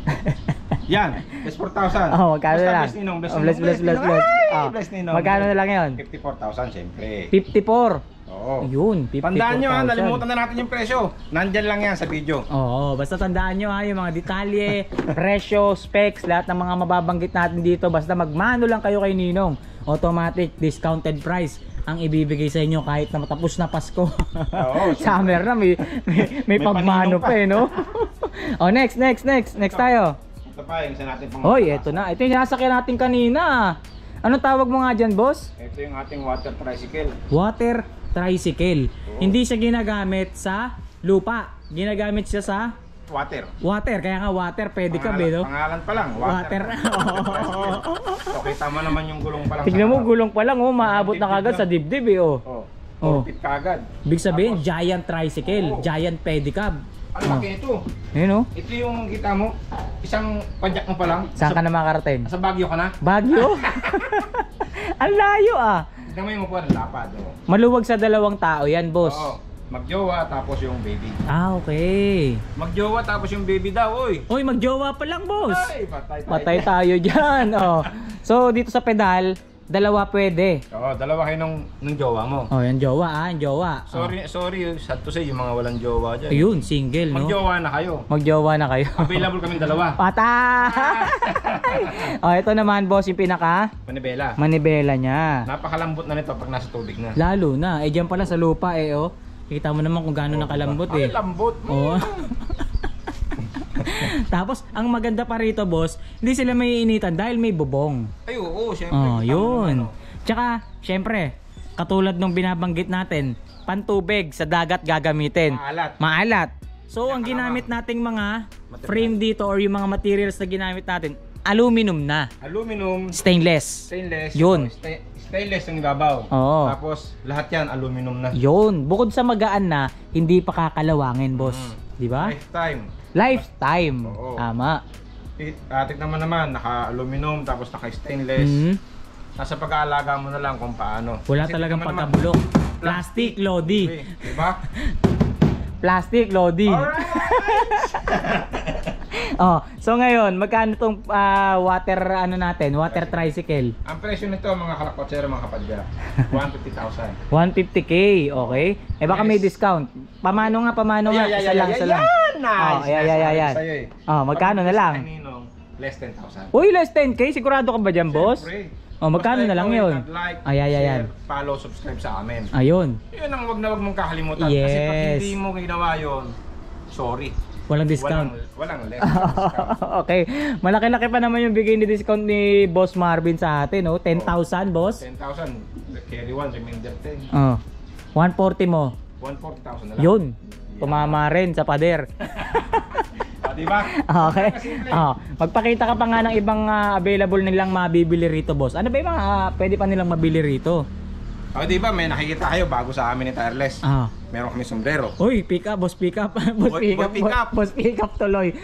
Yan, less 4,000. Magkano Basta na lang? bless ninong, bless Bless. ninong. Ay, bless ninong. Magkano na lang yun? 54,000 syempre. 54. Oo. Yun, 54,000. Tandaan nyo ha, nalimutan na natin yung presyo. Nandyan lang yan sa video. Oo, basta tandaan nyo yung mga detalye, presyo, specs, lahat ng mga mababanggit natin dito. Basta magmano lang kayo kay Ninong. Automatic, discounted price ang ibibigay sa inyo kahit na matapos na Pasko. Oo, Summer na, may pagmano paninong pa eh, no? Next tayo. Ito pa yung isa natin pang Hoy, eto na. Ito yung nasakyan natin kanina. Anong tawag mo nga dyan, boss? Ito yung ating water tricycle. Water tricycle. Oo. Hindi siya ginagamit sa lupa. Ginagamit siya sa Water. water. Kaya nga water, pwede ka be, no? Pangalan pa lang, Water. So, kita mo naman yung gulong pa lang. Tignan sa mo, harap. gulong pa lang, maabot na kagad sa dibdib, eh, oh. Oh, 4 feet kagad. Ibig sabihin, Tapos, giant tricycle, Oo. giant pedicab. ang laki ito. Ayun, oh. Ito yung kita mo, isang padyak mo pa lang. Saan ka na makarating? Sa Baguio ka na. Baguio? Ang layo, ah. Tignan mo yung upuan, lapad. Oh. Maluwag sa 2 tao yan, boss. Oo. Magjowa tapos yung baby. Okay. Magjowa tapos yung baby daw, oy. Oy, magjowa pa lang, boss. Ay, patay tayo. Patay tayo dyan, oh. So, dito sa pedal, 2 pwede. Oo, dalawa kayo ng jowa mo. Oh, yan jowa, yan jowa. Sorry, sad to say, yung mga walang jowa dyan. Ayun, single, no? Magjowa na kayo. Magjowa na kayo. Available kami dalawa. Patay! Oh, ito naman, boss, yung pinaka Manibela. manibela niya. Napakalambot na nito pag nasa tubig na. Lalo na, dyan pala sa lupa, oh. Kita mo naman kung gaano nakalambot, eh. Ay, lambot. Oo. Tapos, ang maganda pa rito, boss, hindi sila may initan dahil may bubong. Ay, oo, syempre. Oh, Tama yun. naman, Tsaka, syempre, katulad nung binabanggit natin, pantubig sa dagat gagamitin. Maalat. So ang ginamit nating mga frame dito or yung mga materials na ginamit natin, aluminum na. Aluminum, Stainless. Yun. Stainless yung ibabaw. Oo. Tapos lahat yan aluminum na. Yun. Bukod sa magaan na, hindi pa kakalawangin, boss. Di ba? Lifetime. Oo. Tama. Tignan mo naman, naka-aluminum tapos naka-stainless. Nasa pag-aalaga mo na lang kung paano. Wala Kasi talagang tignan mo naman, pagkabulok. Plastic, Lodi. Diba? Plastic, Lodi. Oh, so ngayon, magkano tong water ano natin, water tricycle? Ang presyo nito mga kalakotsero, mga kapadya, 150,000. 150k, okay? Eh baka may discount. Pamano nga, isa lang. Nice. Ayan. Sa'yo eh. Oh, magkano na lang? Less 10,000. Uy, less 10k, sigurado ka ba dyan, boss? Oh, magkano na lang yun? Like, Ayan. share, follow, subscribe sa amin. Ayun. Yun ang wag mong kakalimutan. Yes. Kasi pag hindi mo ginawa yun, sorry. Walang discount. Walang less discount. Okay. Malaki-laki pa naman yung bigay ni discount ni Boss Marvin sa atin, no? 10,000, boss. 10,000. Carry 1, remainder 10. Oh. 140 mo. 140,000 na lang. Yun. Tumama rin sa pader. Diba? Okay. Magpakita ka pa nga ng ibang available nilang mabibili rito, boss. Ano ba yung mga pwede pa nilang mabili rito? Diba may nakikita kayo bago sa amin ni Tireless. Meron kami sombrero. Uy, pick up. Boss pick up tuloy.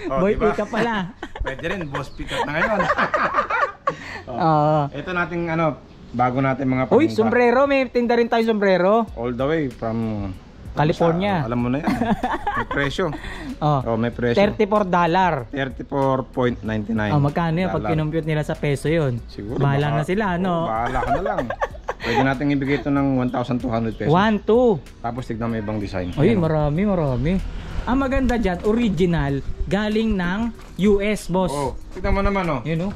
Boy Diba? pick up pala. Pwede rin, boss pick up na ngayon. Oo. Ito nating bago natin mga Uy, sombrero. May tinda rin tayo sombrero. All the way from California. Alam mo na yan. May presyo. May presyo. $34. $34.99. Magkano yan? Pag kinumpute nila sa peso yun. Siguro. Bahala na sila, no? Bahala ka na lang. Pwede natin ibigay ito ng 1,200 pesos. 1,200. Tapos tignan mo ibang design. Uy, marami. Ang maganda dyan, original, galing ng US, boss. Tignan mo naman, Yun,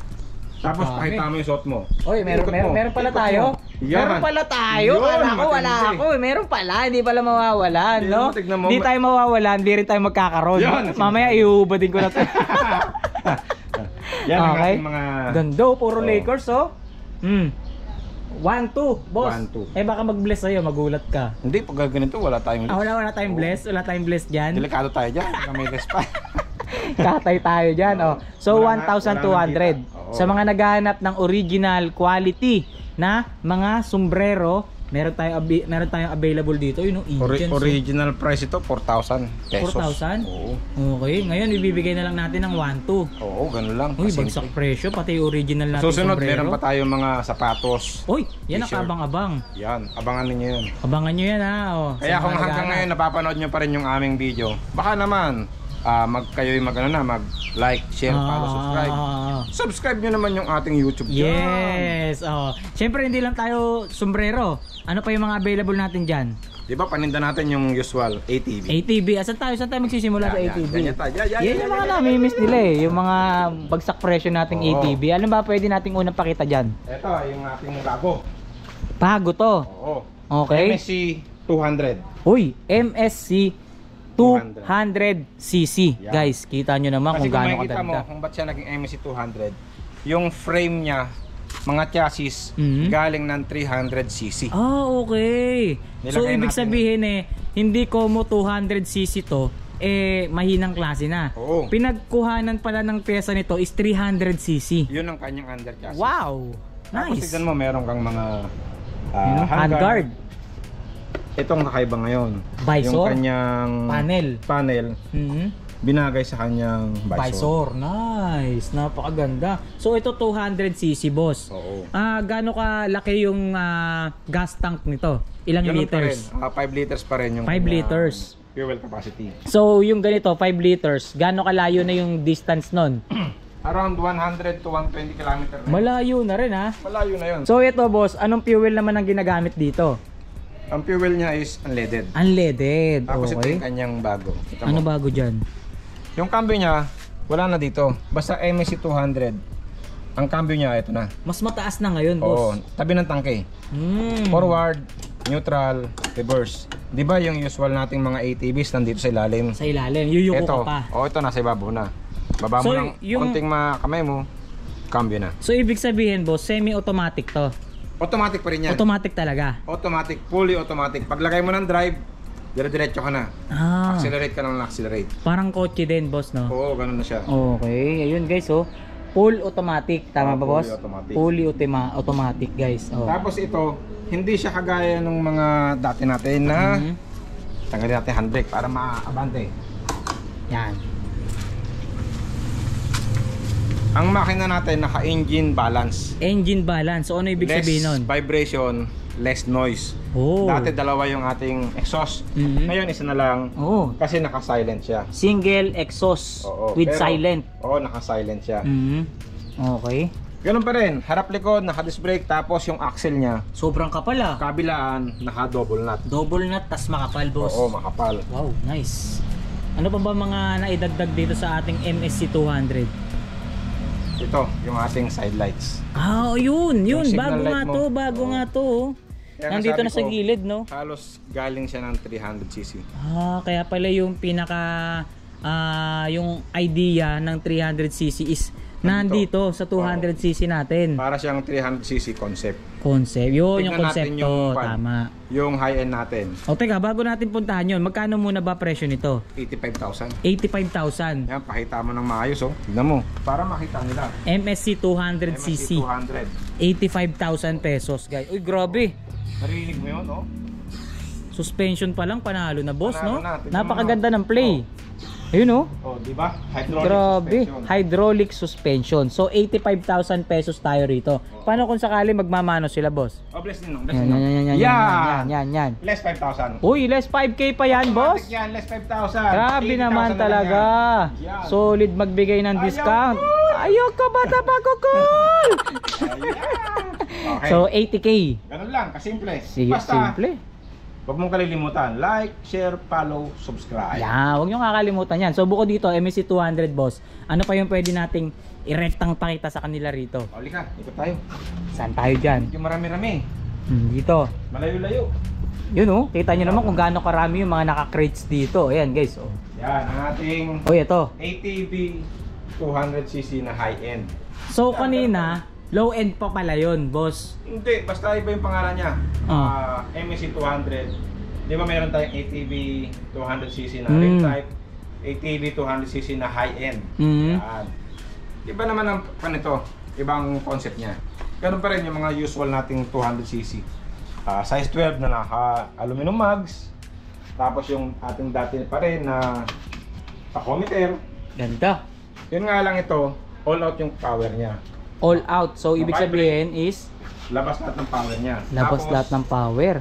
Tapos pakita mo yung suot mo. Uy, meron pala tayo. Meron pala tayo. Kala ko wala ako. Meron pala, hindi pala mawawalan, no? Hindi tayo mawawalan, hindi rin tayo magkakaroon. Mamaya iubadin ko na to. Yan ang ating mga gando, puro Lakers, 1-2, boss. 1-2. Eh baka mag-bless sa'yo, magulat ka. Hindi, pag ganito wala tayong list. Wala tayong bless. Wala tayong bless dyan. Delikado tayo dyan, baka may list pa. Katay tayo dyan, So 1,200. Sa mga naghahanap ng original quality na mga sombrero, meron tayong available dito, Original price ito 4,000 pesos. 4,000? Oo. Okay, ngayon ibibigay na lang natin ng 1,200. Oo, ganun lang. Uy, bagsak presyo, pati original natin susunod, sombrero. meron pa tayo mga sapatos. Uy, yan ang abang-abang. Yan, abangan ninyo yun. Abangan nyo yan, Kaya kung hanggang ngayon napapanood nyo pa rin yung aming video, baka naman kayo'y mag-like, share, follow, subscribe. Subscribe nyo naman yung ating YouTube channel. Yes. Siyempre hindi lang tayo sombrero. Ano pa yung mga available natin dyan? Diba paninda natin yung usual ATV. ATV. Saan tayo magsisimula sa ATV? Yan yung mga namimiss nila Yung mga bagsak presyo nating ATV. Ano ba pwede nating unang pakita dyan? Ito yung ating bago. Bago to? Oo. Okay. MSC 200. Uy, MSC 200cc. Guys, kita nyo naman kung gaano kadagdag. Kasi kung makikita mo kung ba't siya naging MSC 200, yung frame niya, mga chassis, galing ng 300cc. Okay. So ibig sabihin hindi Como 200cc to, mahinang klase na. Oo. Pinagkuhanan pala ng pyesa nito is 300cc. Yun ang kanyang under chassis. Wow! Tapos Nice. tignan mo, meron kang mga handguard. Itong kakaiba ngayon. Visor? Yung kanyang panel binagay sa kanyang visor. Nice. Napakaganda. So ito 200cc, boss. Oo. Gaano ka laki yung gas tank nito? Ilang liters? 5 liters pa rin yung 5 liters. Fuel capacity. So yung ganito, 5 liters, gaano kalayo na yung distance nun? Around 100 to 120 km. Malayo na rin Malayo na yun. So ito, boss, anong fuel naman ang ginagamit dito? Ang fuel niya is unleaded. Unleaded. Tapos ito Okay. yung kanyang bago. Ano bago dyan? Yung cambio niya, wala na dito. Basta MSC 200. Ang cambio niya, ito na. Mas mataas na ngayon, Oo, boss. tabi ng tangke. Forward, neutral, reverse. Di ba yung usual nating mga ATVs nandito sa ilalim? Sa ilalim, yuyuko ka pa. Ito nasa ibabaw na. Baba mo So, lang yung- konting kamay mo, cambio na. So ibig sabihin, boss, semi-automatic to. Automatic pa rin yan. Automatic talaga. Automatic, fully automatic. Paglagay mo ng drive, dire-diretso ka na. Accelerate ka lang ng accelerate. Parang kotse din, boss, no? Oo, ganun na siya. Okay, ayun guys, oh. Full automatic, tama ba, boss? Fully automatic. Fully automatic, guys. Oh. Tapos ito, hindi siya kagaya ng mga dati natin na tanggalin natin handbrake para maabante. Yan. Ang makina natin naka-engine balance. Engine balance. So ano ibig sabihin nun? Less vibration, less noise. Oh. Dati dalawa yung ating exhaust. Ngayon isa na lang. Oh. Kasi naka-silent siya. Single exhaust Oo, with pero- silent. Oo, naka-silent siya. Okay. Ganun pa rin, harap likod, naka-disc brake, tapos yung axle niya, Sobrang kapal ah. kabilaan, naka-double nut. Double nut tas makapal, boss. Oo, makapal. Wow, nice. Ano pa ba mga naidagdag dito sa ating MSC 200? Ito, yung ating side lights. Ah, yun. Yung signal Bago light nga mo. to, bago nga to. Oh. Kaya nga Nandito sabi na sa ko, gilid, no? Halos galing siya ng 300cc. Kaya pala yung pinaka yung idea ng 300cc is nandito sa 200cc natin. Para siyang 300cc concept. Concept. Yun yung Tignan natin konsepto. yung pan. Tama. Yung high-end natin, O teka, bago natin puntahan yun, magkano muna ba presyo nito? 85,000. 85,000. Yan, pakita mo ng maayos, oh. Tignan mo. Para makita nila. MSC 200cc. MSC 200. 85,000 pesos, guys. Uy, grabe. Narinig mo yun, oh? Suspension pa lang, panalo na, boss, Panalo no? na. Tignan Napakaganda mo. ng play. Ayun, oh. Oh, di ba? Hydraulic Grabe, suspension. hydraulic suspension. So 85,000 pesos tayo rito. Paano kung sakali magmamano sila, boss? Oh, bless ninong, bless Yan, ninong. yan. Less 5,000. Uy, less 5k pa yan, boss. Automatic yan, less 5,000. Grabe 80,000 naman na lang talaga. yan. Solid magbigay ng Ayaw discount. ko. Ayoko ba tapakukul? Ayan. Okay. So 80k. Ganun lang, kasimple. Sige, Basta, simple. huwag mong kalilimutan. Like, share, follow, subscribe. Yeah, huwag nyo kakalimutan yan. So bukod dito, MSC 200, boss. Ano pa yung pwede nating irektang pakita sa kanila rito? Oli ka, ikot tayo. Saan tayo dyan? Yung marami-rami. Dito. Malayo-layo. Yun oh, kita nyo naman kung gaano karami yung mga naka-crates dito. Ayan guys, oh. Yan, ang ating Uy, ito. ATV 200cc na high-end. So kanina, low end pa pala yun, boss. Hindi, basta iba yung pangalan niya. MSC 200. Di ba meron tayong ATV 200cc na rim type, ATV 200cc na high-end. Yan. Iba naman ang panito, ibang concept niya. Ganun pa rin yung mga usual nating 200cc. Size 12 na naka-aluminum mags. Tapos yung ating dati pa rin na tachometer. Ganda. Yun nga lang ito, all out yung power niya. All out. So ibig sabihin is Labas lahat ng power niya. labas Tapos, lahat ng power.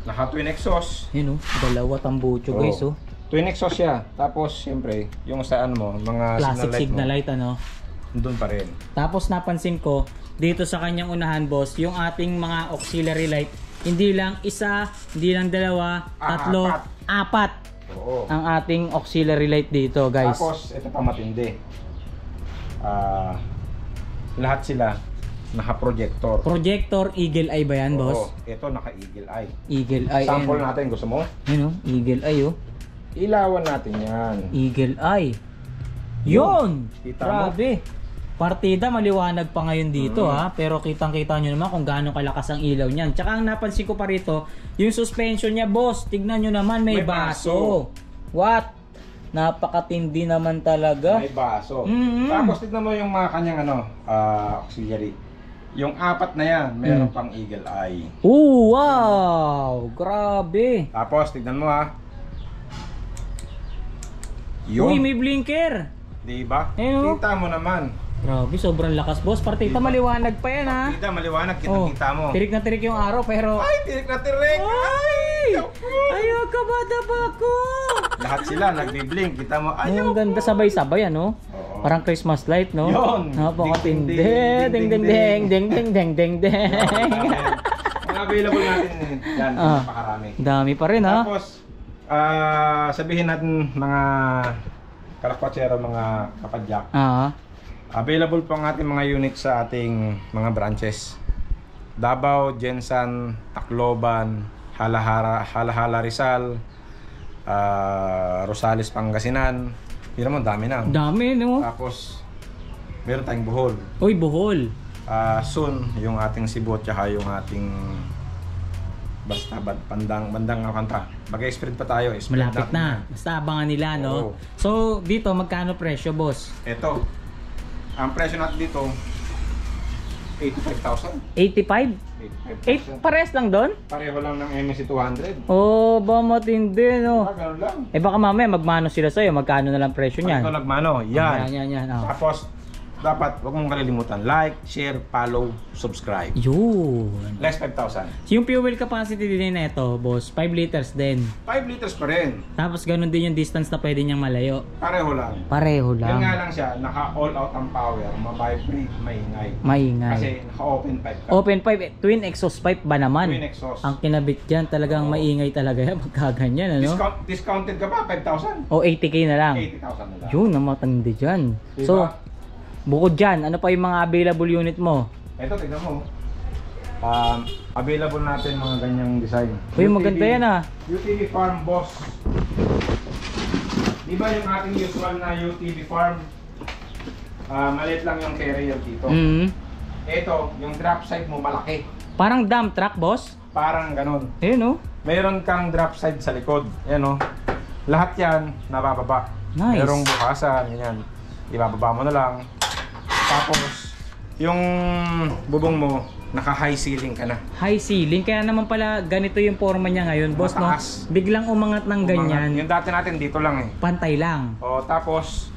naka twin exhaust. Yun oh, dalawa tambucho guys oh. Twin exhaust siya. Tapos siyempre, yung saan mo, mga Classic signal mo, light ano. doon pa rin. Tapos napansin ko dito sa kanyang unahan, boss, yung ating mga auxiliary light, hindi lang isa, hindi lang dalawa, tatlo, apat Oo. ang ating auxiliary light dito, guys. Tapos, ito pa matindi. Lahat sila naka-projector. Projector eagle eye ba yan, boss? Oo. Ito naka-eagle eye. Eagle eye. Sample and- natin, gusto mo? Yun oh, eagle eye oh. Ilawan natin yan. Eagle eye. Yun! Kita mo? Grabe. Partida maliwanag pa ngayon dito ha, pero kitang-kita nyo naman kung gaano kalakas ang ilaw niyan. Tsaka ang napansin ko pa rito, yung suspension niya, boss, tignan nyo naman may, May baso. What? Napakatindi naman talaga. May baso. Mhm. Tapos tignan mo yung mga kanyang auxiliary. Yung apat na yan, meron pang eagle eye. Ooh, wow! Grabe. Tapos tignan mo ha. Uy, Yun. may blinker. Diba? Ayun, oh. Kita mo naman. Grabe, sobrang lakas, boss. Partida maliwanag pa yan ha. Kita maliwanag, Oh, kita mo. tirik na tirik yung araw pero... Ay, tirik na tirik! Ay! Ayaw ka ba ko? Lahat sila nagbi-blink, kita mo. Ayaw Ang ganda sabay-sabay ano? Oo. Parang Christmas light, no? Yun. Napakatindi. Ding, Ding ding ding ding ding ding ding ding. Ang available natin yan, napakarami. Dami pa rin ha. Tapos, sabihin natin mga kalakwatsero, mga kapadyak. Available po ang ating mga unit sa ating mga branches. Davao, Jensan, Tacloban, Halahala Rizal, Rosales, Pangasinan. Hindi naman, dami na. Dami, no? Tapos, meron tayong Bohol. Uy, Bohol. soon yung ating Cebu at saka yung ating basta bandang kanta. Mag-spread pa tayo. Malapit na. Basta abangan nila, no? Oo. So, dito, magkano presyo, boss? Ito, ang presyo natin dito, 85,000. 85? 85,000. Pares lang doon? Pareho lang ng MSC 200. Oh, ba matindi, no? Ganun lang. Baka mamaya magmano sila sa'yo, magkano na lang presyo niyan? Ito nagmano, yan. Yan. Oh. Tapos, dapat huwag mong kalilimutan, like, share, follow, subscribe. Yun. Less 5,000. Yung fuel capacity din na ito, boss, 5 liters din. 5 liters pa rin. Tapos ganun din yung distance na pwede niyang malayo. Pareho lang. Pareho Yan lang. nga lang siya, naka-all out ang power, ma-vibrate, maingay. Maingay. Kasi naka-open pipe ka. Open pipe, twin exhaust pipe ba naman? Twin exhaust. Ang kinabit dyan, talagang Oo. maingay talaga yan, magkaganyan, ano? Discounted ka pa, 5,000. O 80k na lang. 80,000 na lang. Yun, ang matindi dyan. Diba? So, bukod dyan, ano pa yung mga available unit mo? Ito, tignan mo. Available natin mga ganyang design. Uy, maganda yan ah. UTV Farm Boss. Di ba yung ating usual na UTV Farm? Maliit lang yung carrier dito. Ito, yung drop side mo malaki. Parang dump truck, boss. Parang ganun. Ayun, oh. Mayroon kang drop side sa likod. Yan o. Lahat yan nabababa. Nice. Mayroong bukasan, ganyan. Ibababa mo na lang. Tapos, yung bubong mo, naka-high ceiling ka na. High ceiling, kaya naman pala ganito yung forma niya ngayon, boss, Mataas. no? Biglang umangat ng ganyan. Yung dati natin dito lang eh. Pantay lang. O, tapos,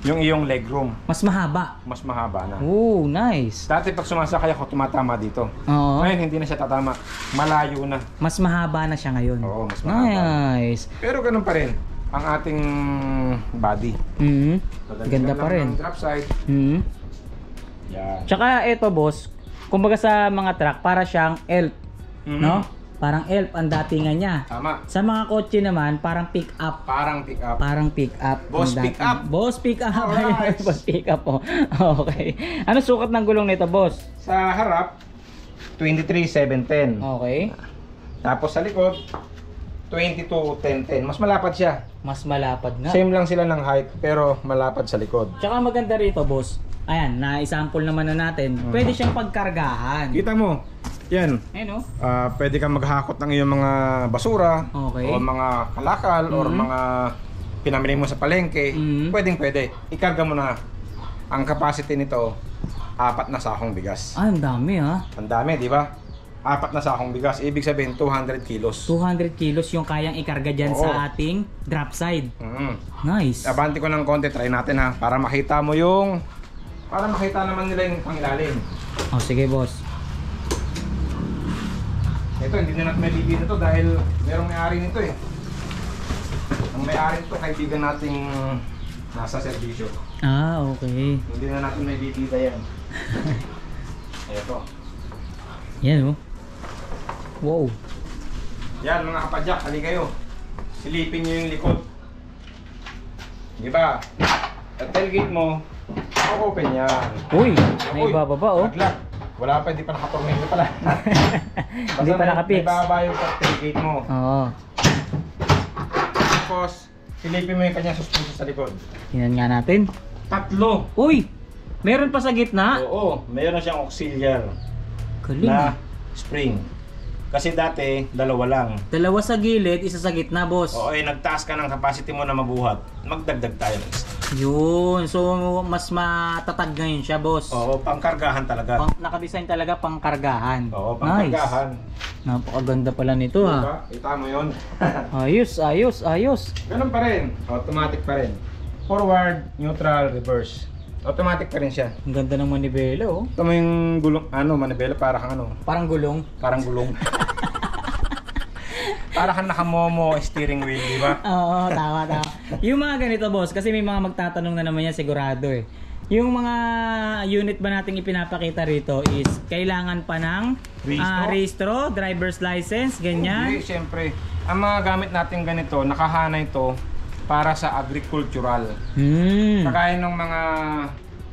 yung iyong legroom, Mas mahaba. mas mahaba na. Oh, nice. Dati pag sumasakay ako, tumatama dito. Oo. Ngayon, hindi na siya tatama. Malayo na. Mas mahaba na siya ngayon. Oo, mas mahaba. Nice. Pero ganun pa rin, ang ating body. Dadagdagan Ganda pa lang rin. ng drop side. Yan. Tsaka ito, boss, kumbaga sa mga truck, para siyang elf, Mhm. no? Parang elf ang datingan niya. Tama. Sa mga kotse naman, parang pick up. Parang pick up. Parang pick up. Boss ang pick dating- up. Boss pick up. Alright. Boss pick up, oh. Okay. Ano sukat ng gulong nito, boss? Sa harap, 23,710. Okay. Tapos sa likod, 22,1010. Mas malapad siya. Mas malapad nga. Same lang sila ng height, pero malapad sa likod. Tsaka maganda rito, boss. Ayan, na-sample naman na natin. Pwede siyang pagkargahan. Kita mo, yan. Ayun, oh. Pwede kang maghakot ng iyong mga basura, Okay. o mga kalakal, or mga pinamili mo sa palengke. Pwede. Ikarga mo na. Ang capacity nito, 4 na sakong bigas. Ah, ang dami, ha? Ang dami, di ba? 4 na sakong bigas. Ibig sabihin, 200 kilos. 200 kilos yung kayang ikarga dyan Oo. sa ating drop side. Nice. Abanti ko ng konti, try natin ha. Para makita mo yung... Para makita naman nila yung pangilalim. Oh, sige, boss. Ito, hindi na natin may bibili to dahil merong may-ari nito eh. Ang may-ari nito, kaibigan nating nasa serbisyo. Ah, okay. Hindi na natin may bibida yan. Ito. Yan, oh. Wow. Yan mga kapadyak, hali kayo. Silipin nyo yung likod. Di ba? At tailgate mo, open yan. Uy, may Uy, bababa, oh. naglock. Wala pa, hindi pa nakatornilyo pala. Hindi pa nakapix. May baba yung tailgate mo. Oo. Tapos, silipin mo yung kanya suspension sa likod. Tingnan nga natin. 3. Uy! Meron pa sa gitna? Oo, mayroon siyang auxiliar Galing. na spring. Kasi dati, 2 lang. Dalawa sa gilid, isa sa gitna, boss. Oo, nagtaas ka ng capacity mo na mabuhat. Magdagdag tayo ng isa. Yun. So, mas matatag ngayon siya, boss. Oo, pangkargahan talaga. Nakadesign talaga pang kargahan. Oo, pangkargahan. Nice. Napakaganda pala nito, ha. Diba? Kita mo yun. Ayos. Ganun pa rin. Automatic pa rin. Forward, neutral, reverse. Automatic pa rin siya. Ang ganda ng manibela, oh. Ito mo yung gulong, manibela, para kang Parang gulong. parang gulong. Para kang nakamomo steering wheel, di ba? Oo, tama. Yung mga ganito, boss, kasi may mga magtatanong na naman yan sigurado eh. Yung mga unit ba nating ipinapakita rito is kailangan pa ng rehistro, driver's license, ganyan. Hindi, siyempre. Ang mga gamit natin ganito, nakahanay ito para sa agricultural. Kagaya ng mga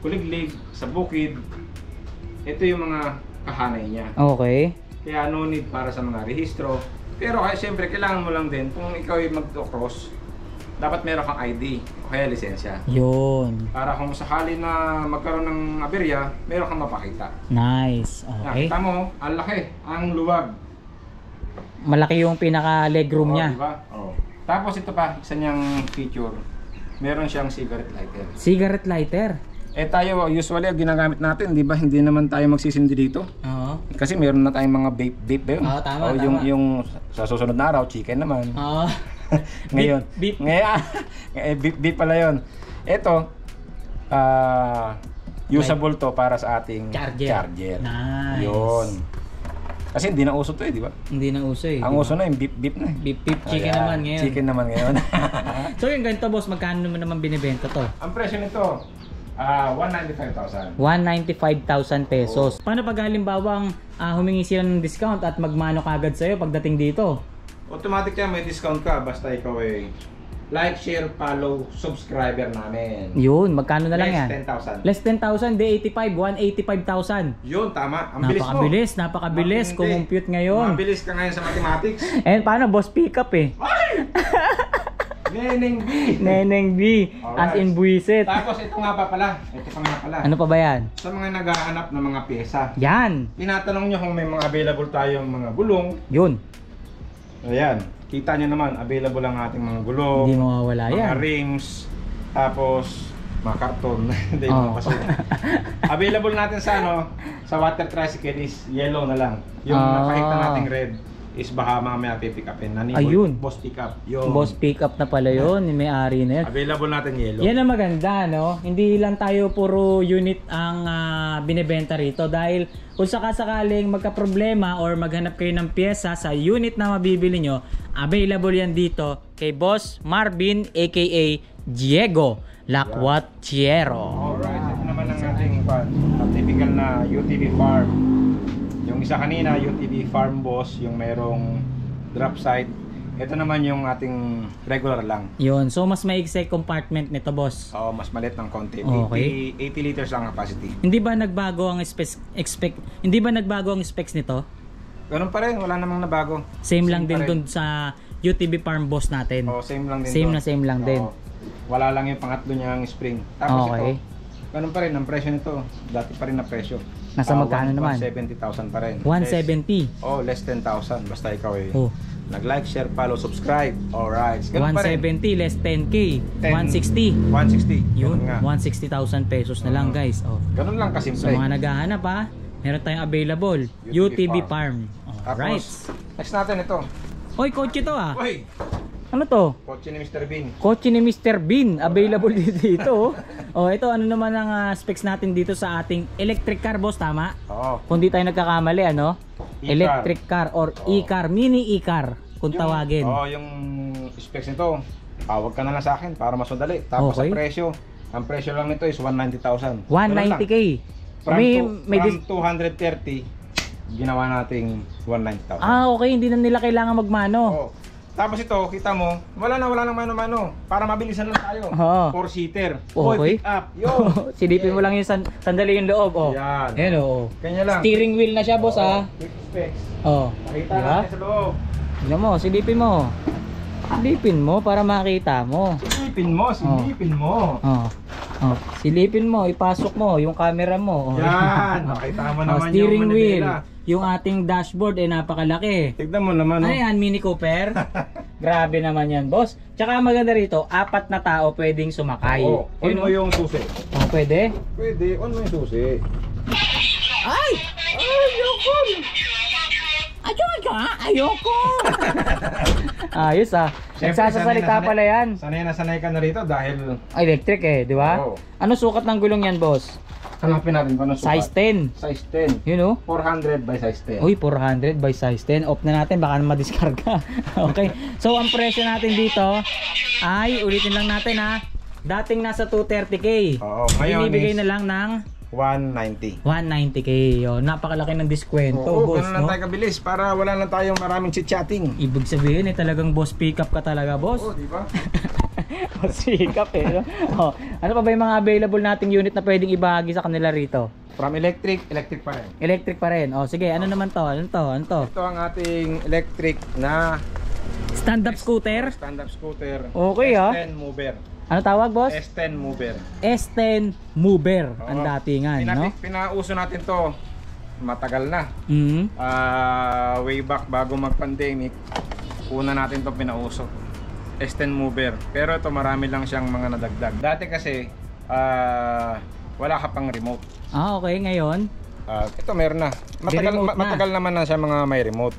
kuliglig sa bukid, ito yung mga kahanay niya. Okay. Kaya no need para sa mga rehistro. Pero kaya siyempre kailangan mo lang din kung ikaw ay mag-cross, dapat meron kang ID o kaya lisensya. Yun. Para kung sakali na magkaroon ng aberya, meron kang mapakita. Nice. Okay. Nakita mo, ang laki, ang luwag. Malaki yung pinaka legroom niya. Diba? Oh. Tapos ito pa, isa niyang feature. Meron siyang cigarette lighter. Cigarette lighter. Eh tayo, usually ginagamit natin, di ba? Hindi naman tayo magsisindi dito. Oo. Kasi meron na tayong mga vape ba yun? Oo, tama, O, tama. yung sa susunod na araw, chicken naman. Oo. Ngayon, Beep. Ngayon, beep pala yun. Ito, usable to para sa ating charger. Nice. Yun. Kasi hindi na uso to di ba? Hindi na uso eh. Ang uso na yung beep na. Beep chicken Ayan, naman ngayon. Chicken naman ngayon. So yung ganito boss, magkano naman binibenta to? Ang presyo nito, 195,000. 195,000 pesos. Paano pag halimbawang humingi sila ng discount at magmano kagad sa'yo pagdating dito? Automatic yan, may discount ka basta ikaw ay like, share, follow, subscriber namin. Yun, magkano na lang yan? Less 10,000. Less 10,000, di 85, 185,000. Yun, tama. Ang bilis mo. Napakabilis. Matindi. Kumompute ngayon. Mabilis ka ngayon sa mathematics. And paano boss pick up eh? Neneng B. Neneng B. As in buwisit. Tapos ito nga pa pala. Ito pa nga pala. Ano pa ba yan? Sa mga naghahanap ng mga pyesa. Yan. Tinatanong nyo kung may mga available tayong mga gulong. Yun. Ayan. Kita nyo naman, available ang ating mga gulong. Hindi mawawala yan. Mga rims. Tapos, mga karton. Hindi Oh. mo kasi. Available natin sa sa water tricycle is yellow na lang. Yung napakita nating red is baka mamaya pipick upin na ni Ayun. Boss pick up. Yun. Boss pick up na pala yun. Yung may-ari na yun. Available natin yellow. Yan ang maganda, no? Hindi lang tayo puro unit ang binebenta rito dahil kung sakasakaling magka-problema or maghanap kayo ng pyesa sa unit na mabibili nyo, available yan dito kay Boss Marvin aka Diego Lacuatiero. Alright, ito naman ang ating typical na UTV farm. Yung isa kanina, UTV farm boss, yung merong drop side. Ito naman yung ating regular lang. Yun, so mas maigse compartment nito, boss. Oo, mas maliit ng konti. Okay. 80 liters ang capacity. Hindi ba nagbago ang hindi ba nagbago ang specs nito? Ganun pa rin, wala namang nabago. Same lang din pa rin. dun sa UTV farm boss natin. Oo, same lang din Same to. na same lang din. Oo. Wala lang yung pangatlo niyang spring. Tapos Okay. ito, ganun pa rin ang presyo nito. Dati pa rin na presyo. Nasa magkano naman? 170,000 pa rin. 170. Less 10,000. Basta ikaw eh. Oh. Nag-like, share, follow, subscribe. Alright. Ganun pa rin. 170 less 10k. 10. 160. 160. Yun, Ganun nga. 160,000 pesos na lang, guys. Oh. Ganun lang kasimple. Sa mga naghahanap ha, meron tayong available. UTV Farm. Alright. Tapos, next natin ito. Oy, kotse to ah. Uy! Ano to? Kotse ni Mr. Bean. Kotse ni Mr. Bean. Available dito. Oh, ito ano naman ang specs natin dito sa ating electric car, boss, tama? Oo. Kung di tayo nagkakamali, ano? E-car. Electric car or e-car, mini e-car kung tawagin. Yung specs nito, tawag ka na lang sa akin para mas madali. Tapos Okay. sa presyo, ang presyo lang nito is 190,000. 190k. From, May from 230, ginawa nating 190,000. okay, hindi na nila kailangan magmano. Oo. Tapos ito, kita mo, wala nang mano-mano. Para mabilisan lang tayo. Oo. 4-seater. Okay. Pick up. Yo. Silipin mo lang yung sandali yung loob, oh. Yan. Ayan, oh. Kanya lang. Steering wheel na siya, boss, ah. Quick specs. Oh. Makita Diba? natin sa loob. Tignan mo, silipin mo. Silipin mo para makita mo. Silipin mo. Oh. Oh. Silipin mo, ipasok mo yung camera mo. Oh. Yan. Nakita mo naman Steering yung wheel. Manila. Yung ating dashboard ay napakalaki. Tignan mo naman. Ano yan, Mini Cooper? Grabe naman yan, boss. Tsaka maganda rito, 4 na tao pwedeng sumakay. Oo. On Yun, mo oh. yung susi. Oh, pwede? Pwede. On mo yung susi. Ay! Ayoko! Ayoko! Ayos ah. Nagsasasalita pala yan. Sanay na sanay ka na rito dahil Electric eh, di ba? Oo. Ano sukat ng gulong yan, boss? hanapin natin kung ano Size sukat. 10. Size 10. You know? 400 by size 10. Uy, 400 by size 10. Off na natin, baka madiskarga. Okay. So, ang presyo natin dito ay, ulitin lang natin ha. Dating nasa 230k. Oo, ngayon Binibigay is na lang ng 190. 190k. Yo, napakalaki ng diskwento, Oo, boss, ganun lang no? tayo kabilis para wala lang tayong maraming chit-chatting. Ibig sabihin eh, talagang boss pick up ka talaga, boss. Oo, di ba? Boss pick up eh. No? Oh, ano pa ba yung mga available nating unit na pwedeng ibahagi sa kanila rito? From electric pa rin. Electric pa rin. Oh, sige, ano naman to? Ano to? Ito ang ating electric na Stand-up scooter? Stand-up scooter. Okay, S10 mover. Ano tawag, boss? S10 mover. S10 mover. Oo. Ang datingan, no? Pinauso natin to matagal na. Mhm. Way back bago mag-pandemic, una natin to pinauso. S10 mover. Pero ito marami lang siyang mga nadagdag. Dati kasi wala ka pang remote. Ah, okay. Ngayon? Ito meron na. remote na. Matagal naman na siya mga may remote.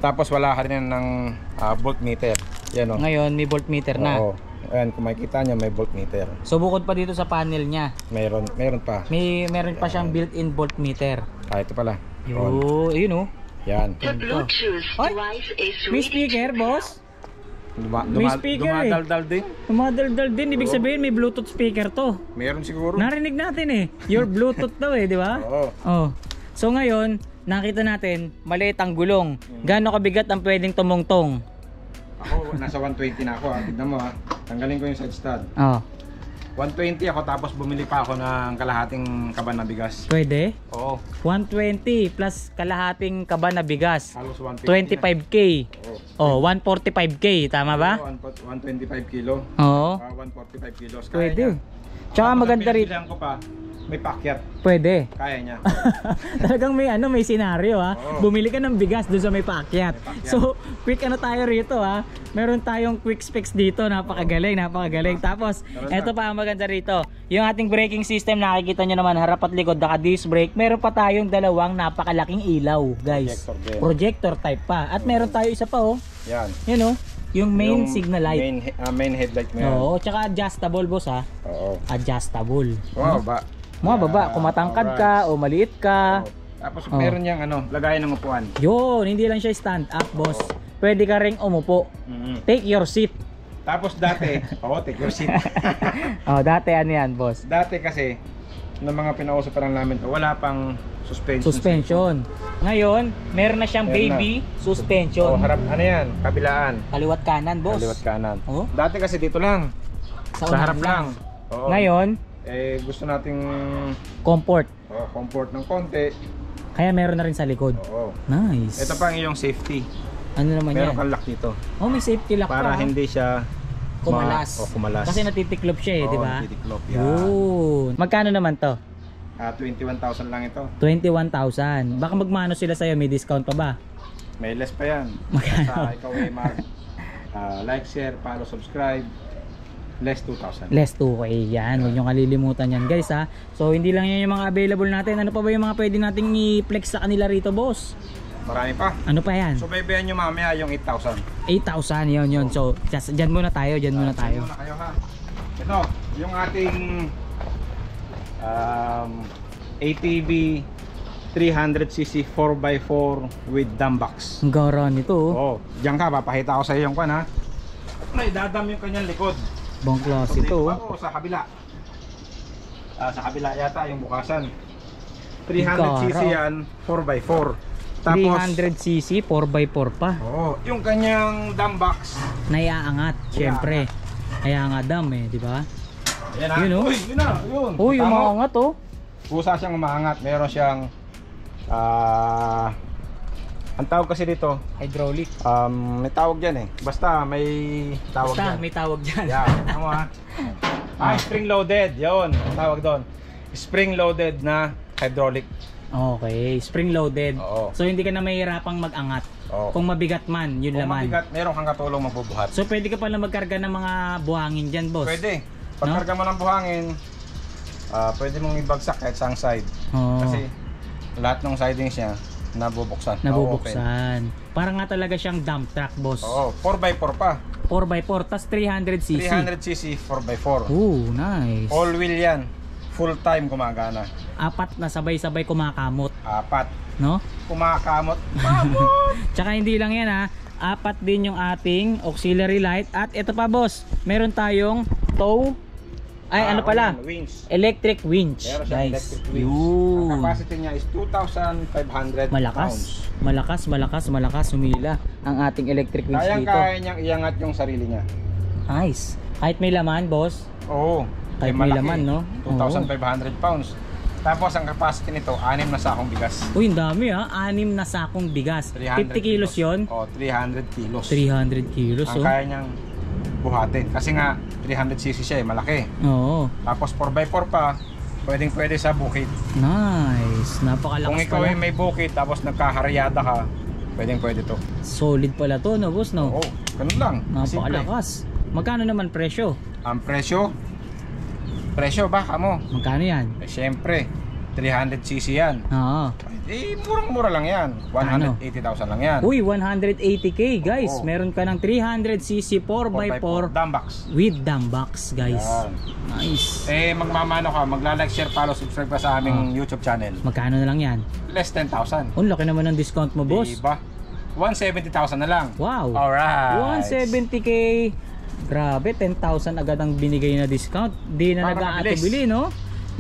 Tapos wala ka rin ng voltmeter. Yan o. Ngayon, may voltmeter na. Oo. Ayan, kung makikita nyo may voltmeter. So, bukod pa dito sa panel niya, Meron pa. meron pa siyang built-in voltmeter. Ito pala. Yun oh. Yan. The Bluetooth Ay, device is may ready. speaker, boss? May speaker eh. Dumadaldal din. Tumadaldal din. Ibig sabihin, may Bluetooth speaker to. Meron siguro. Narinig natin eh. Your Bluetooth daw eh, di ba? Oo. Oh. So ngayon, nakita natin, maliit ang gulong. Gaano kabigat ang pwedeng tumungtong? Ako, nasa 120 na ako ha. Tignan mo ha. Tanggalin ko yung side stud. Oh. 120 ako tapos bumili pa ako ng kalahating kaban na bigas. Pwede? Oo. 120 plus kalahating kaban na bigas. Halos 150 25k. Oo. Oh, 145k. Tama ba? 125 kilo. Oo. 145 kilos. Kaya Pwede. niya. Tsaka Tapos maganda ang rin. pinagbilihan ko pa, may pakyat. Pwede. Kaya niya. Talagang may senaryo ha. Oo. Bumili ka ng bigas doon sa may paakyat. May paakyat. So, quick tayo rito ha. Meron tayong quick specs dito, napakagaling. Tapos, eto pa ang maganda rito. Yung ating braking system, nakikita nyo naman harap at likod, naka disc brake. Meron pa tayong dalawang napakalaking ilaw, guys. Projector din. Projector type pa. At meron tayo isa pa oh. Yan. Yan oh. Yung main Yung signal light. Main headlight mo yan. Oo, tsaka adjustable boss ha. Oo. Adjustable. Wow, ba? Mga baba, kung matangkad ka o maliit ka. Tapos meron niyang lagayan ng upuan. Yun, hindi lang siya stand up, boss. Pwede ka ring umupo. Take your seat. Tapos dati, take your seat. Oh, dati ano yan, boss? Dati kasi, ng mga pinauso pa lang namin to, wala pang Suspension. Ngayon, meron na siyang Meron baby suspension. harap, yan, kabilaan. Kaliwat kanan, boss. Kaliwat kanan. Oh. Dati kasi dito lang, sa unahan harap lang. Oo. Ngayon, Gusto nating comfort. comfort ng konti. Kaya meron na rin sa likod. Oo. Nice. Ito pa ang iyong safety. Ano naman Meron yan? kang lock dito. Oh, may safety lock Para pa. hindi siya Kumalas. kumalas. Kasi natitiklop siya eh, di ba? Natitiklop, yan. Yun. Magkano naman to? 21,000 lang ito. 21,000. Baka magmano sila sa'yo, may discount pa ba? May less pa yan. Magkano? Basta ikaw ay like, share, follow, subscribe. Less 2,000. Less 2K yan. Huwag nyo kalilimutan yan guys ha. So hindi lang yan yung mga available natin. Ano pa ba yung mga pwede nating i-flex sa kanila rito, boss? Marami pa. Ano pa yan? So baybayan nyo mamaya yung 8,000. 8,000 yun. So dyan muna tayo. Dyan muna tayo. Muna kayo ha. Ito, yung ating ATV 300cc 4x4 with dump box. Ang gara nito oh. Diyan ka, papakita ko sa iyo yung kwan ha. May dadam yung kanyang likod. Bang klase ito oh. Sa kabila. Sa kabila yata yung bukasan. 300cc yan, 4x4. Tapos 300cc 4x4 pa. yung kanyang dump box. Naiaangat, syempre. Kaya nga dam eh, di ba? Ayan Yun, oh. Uy, yun na, yun. Oh, yung Tama. maangat oh. Kusa siyang umaangat. Meron siyang ang tawag kasi dito, Hydraulic. may tawag dyan eh. Basta may tawag Basta dyan. may tawag dyan. Yan, tama ha. Spring loaded, yun. Ang tawag doon. Spring loaded na hydraulic. Okay, spring loaded. Oo. So hindi ka na mahihirapang mag-angat. Oo. Kung mabigat man, yun Kung laman. mabigat, meron kang katulong magbubuhat. So pwede ka pala magkarga ng mga buhangin dyan, boss. Pwede. Pagkarga mo ng buhangin, pwede mong ibagsak kahit saang side. Oo. Kasi lahat ng sidings niya nabubuksan. Nabubuksan. Parang nga talaga siyang dump truck, boss. Oo, 4x4 pa. 4x4, tas 300cc. 300cc 4x4. Ooh, nice. All wheel yan. Full time gumagana. Apat na sabay-sabay kumakamot, 4. no? Kumakamot. Tsaka hindi lang yan ha. Apat din yung ating auxiliary light. At ito pa, boss. Meron tayong tow. Ay, ano pala? Winch. Electric winch. Meron siyang Guys. electric winch. Yun. Ang capacity niya is 2,500 Malakas. pounds. Malakas humila ang ating electric winch dito. Kaya niyang iangat yung sarili niya. Nice. Kahit may laman, boss. Oo. Kahit Eh, may malaki. laman, no? 2,500 pounds. Tapos ang capacity nito, 6 na sakong bigas. Uy, ang dami ha. 6 na sakong bigas. 300 50 kilos yon. Oh, 300 kilos. 300 kilos, Ang oh. kaya niyang buhatin. Kasi nga, 300cc siya eh, malaki. Oo. Tapos 4x4 pa, pwede sa bukid. Nice. Napakalakas Kung ikaw ay pala. may bukid, tapos nagkakaryada ka, pwede to. Solid pala to, no boss, no? Oo, ganun lang. Simple. Napakalakas. Magkano naman presyo? Ang presyo baka mo. Magkano yan? Eh, syempre, 300cc yan. Oo. Eh, murang-mura lang yan. 180,000 lang yan. Uy, 180k guys. Oo. Meron ka ng 300cc 4x4 Dumbox. with dumb box guys. Yan. Nice. Eh, magmamano ka, magla-like, share, follow, subscribe ka sa aming YouTube channel. Magkano na lang yan? Less 10,000. Ang laki naman ng discount mo, boss. Diba? 170,000 na lang. Wow. Alright. 170k. Grabe, 10,000 agad ang binigay na discount. Di na Parang nag-aatibili, no?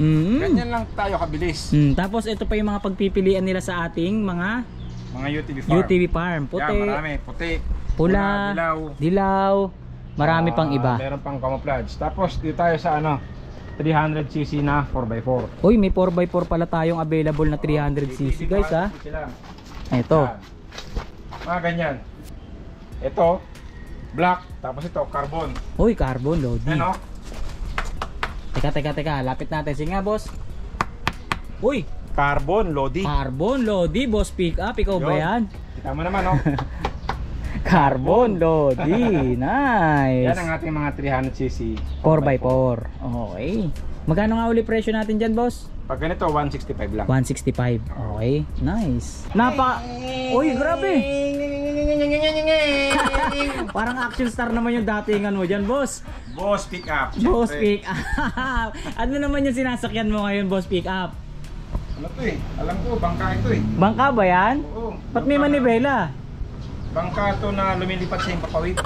Ganyan lang tayo kabilis. Tapos ito pa yung mga pagpipilian nila sa ating mga Mga UTV farm. UTV farm. Puti, Yan, marami. Puti. pula, dilaw. dilaw, marami pang iba. Meron pang camouflage. Tapos dito tayo sa 300cc na 4x4. Uy, may 4x4 pala tayong available na 300cc guys ha. Ito. Mga ganyan. Ito, black. Tapos ito, carbon. Uy, carbon loading. Ano? Teka, lapit natin. Sige nga, boss. Uy, Carbon, Lodi. carbon lodi, boss pick up. Ikaw ba Yun. yan? Kita mo naman, Carbon lodi. Nice. Yan ang ating mga 300cc 4x4. Okay. Magkano nga uli presyo natin dyan, boss? Pag ganito, 165 lang. 165. Okay. Nice. Uy, grabe. Parang action star naman yung datingan mo dyan, boss. Boss pick up. Boss syempre. pick up. Ano naman yung sinasakyan mo ngayon, boss pick up? Ano to eh? Alam ko, bangka ito eh. Bangka ba yan? Oo. Ba't may manibela? Bangka to na lumilipat sa yung papawid.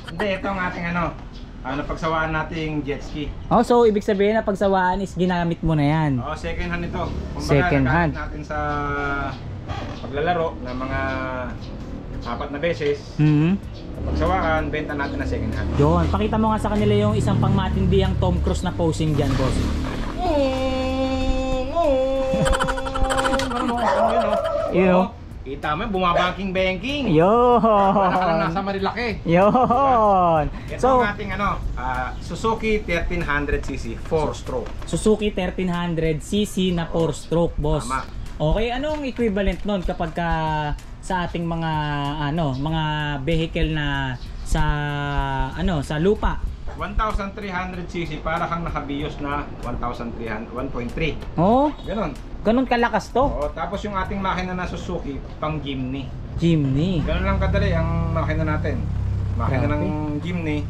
Hindi, ito ang ating pagsawaan nating jet ski. Oh, so ibig sabihin na pagsawaan is ginamit mo na yan. Oh, second hand ito. Kumbaga, Second hand. nagamit natin sa paglalaro ng mga 4 na beses. Pagsawaan, benta natin na second hand. Yun, pakita mo nga sa kanila yung isang pangmatindihang Tom Cruise na posing dyan, boss. Yun, oh. Kita mo, bumabangking-banking. Yun. Parang nasa Marilaki. Yun. Ito So, ang ating Suzuki 1300cc 4-stroke. Suzuki 1300cc na 4-stroke, boss. Tama. Okay, anong equivalent nun kapag sa ating mga mga vehicle na sa lupa? 1,300cc para kang nakabios na 1,300, 1.3. Oh, Ganon. ganun kalakas to. Oo, tapos yung ating makina na Suzuki, pang Jimny. Jimny. Ganon lang kadali ang makina natin. Makina Grabe. ng Jimny,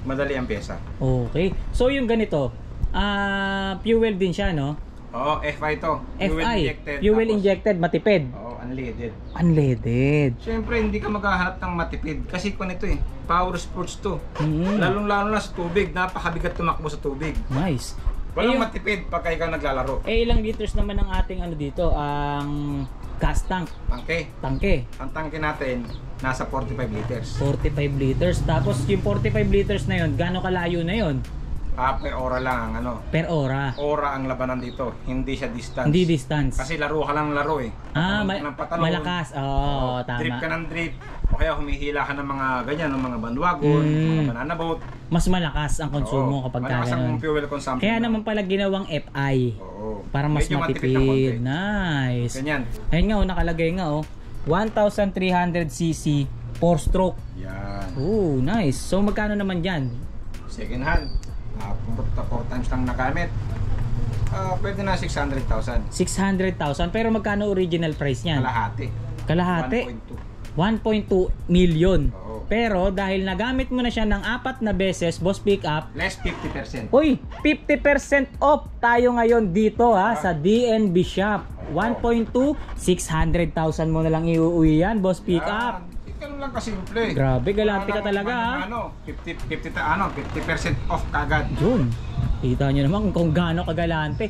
madali ang pyesa. Okay. So yung ganito, fuel din siya, no? Oo, FI to. FI, injected. fuel Tapos, injected, matipid. Oo, unleaded. Unleaded. Siyempre, hindi ka maghahanap ng matipid. Kasi kung ito power sports to. Mm. Lalong-lalo na sa tubig, napakabigat tumakbo sa tubig. Nice. Walang yung- matipid pagka ikaw naglalaro. ilang liters naman ang ating dito, ang gas tank, tangke? Ang tangke natin, nasa 45 liters. 45 liters. Tapos yung 45 liters na yon, gaano kalayo na yon? Per ora lang ang Per ora. Ora ang labanan dito, hindi siya distance. Hindi distance. Kasi laro ka lang laro eh. Patalon ka ng patalon. Malakas. Oo, tama. Drip ka ng drip. O kaya humihila ka ng mga ganyan, ng mga bandwagon, mga banana boat. Mas malakas ang konsumo Oo, kapag malakas ang ganun. fuel consumption. Kaya naman pala ginawang FI. Oo. Para mas Medyo matipid ng matipid. konti. Nice. Ganyan. Ayun nga, nakalagay nga 1,300cc 4-stroke. Yan. Oh, nice. So magkano naman yan? Second hand. 4 times lang nagamit. Pwede na 600,000. 600,000. Pero magkano original price niyan? Kalahati. Kalahati? 1.2. 1.2 million. Oo. Pero dahil nagamit mo na siya ng 4 na beses, boss pick up, Less 50%. uy, 50% off tayo ngayon dito sa DNB Shop. 1.2, 600,000 mo na lang iuwi yan, boss pick up. Ganun lang kasimple. Grabe, galante ka talaga, ha? 50% off kagad. Yun. Kita nyo naman kung gaano kagalante.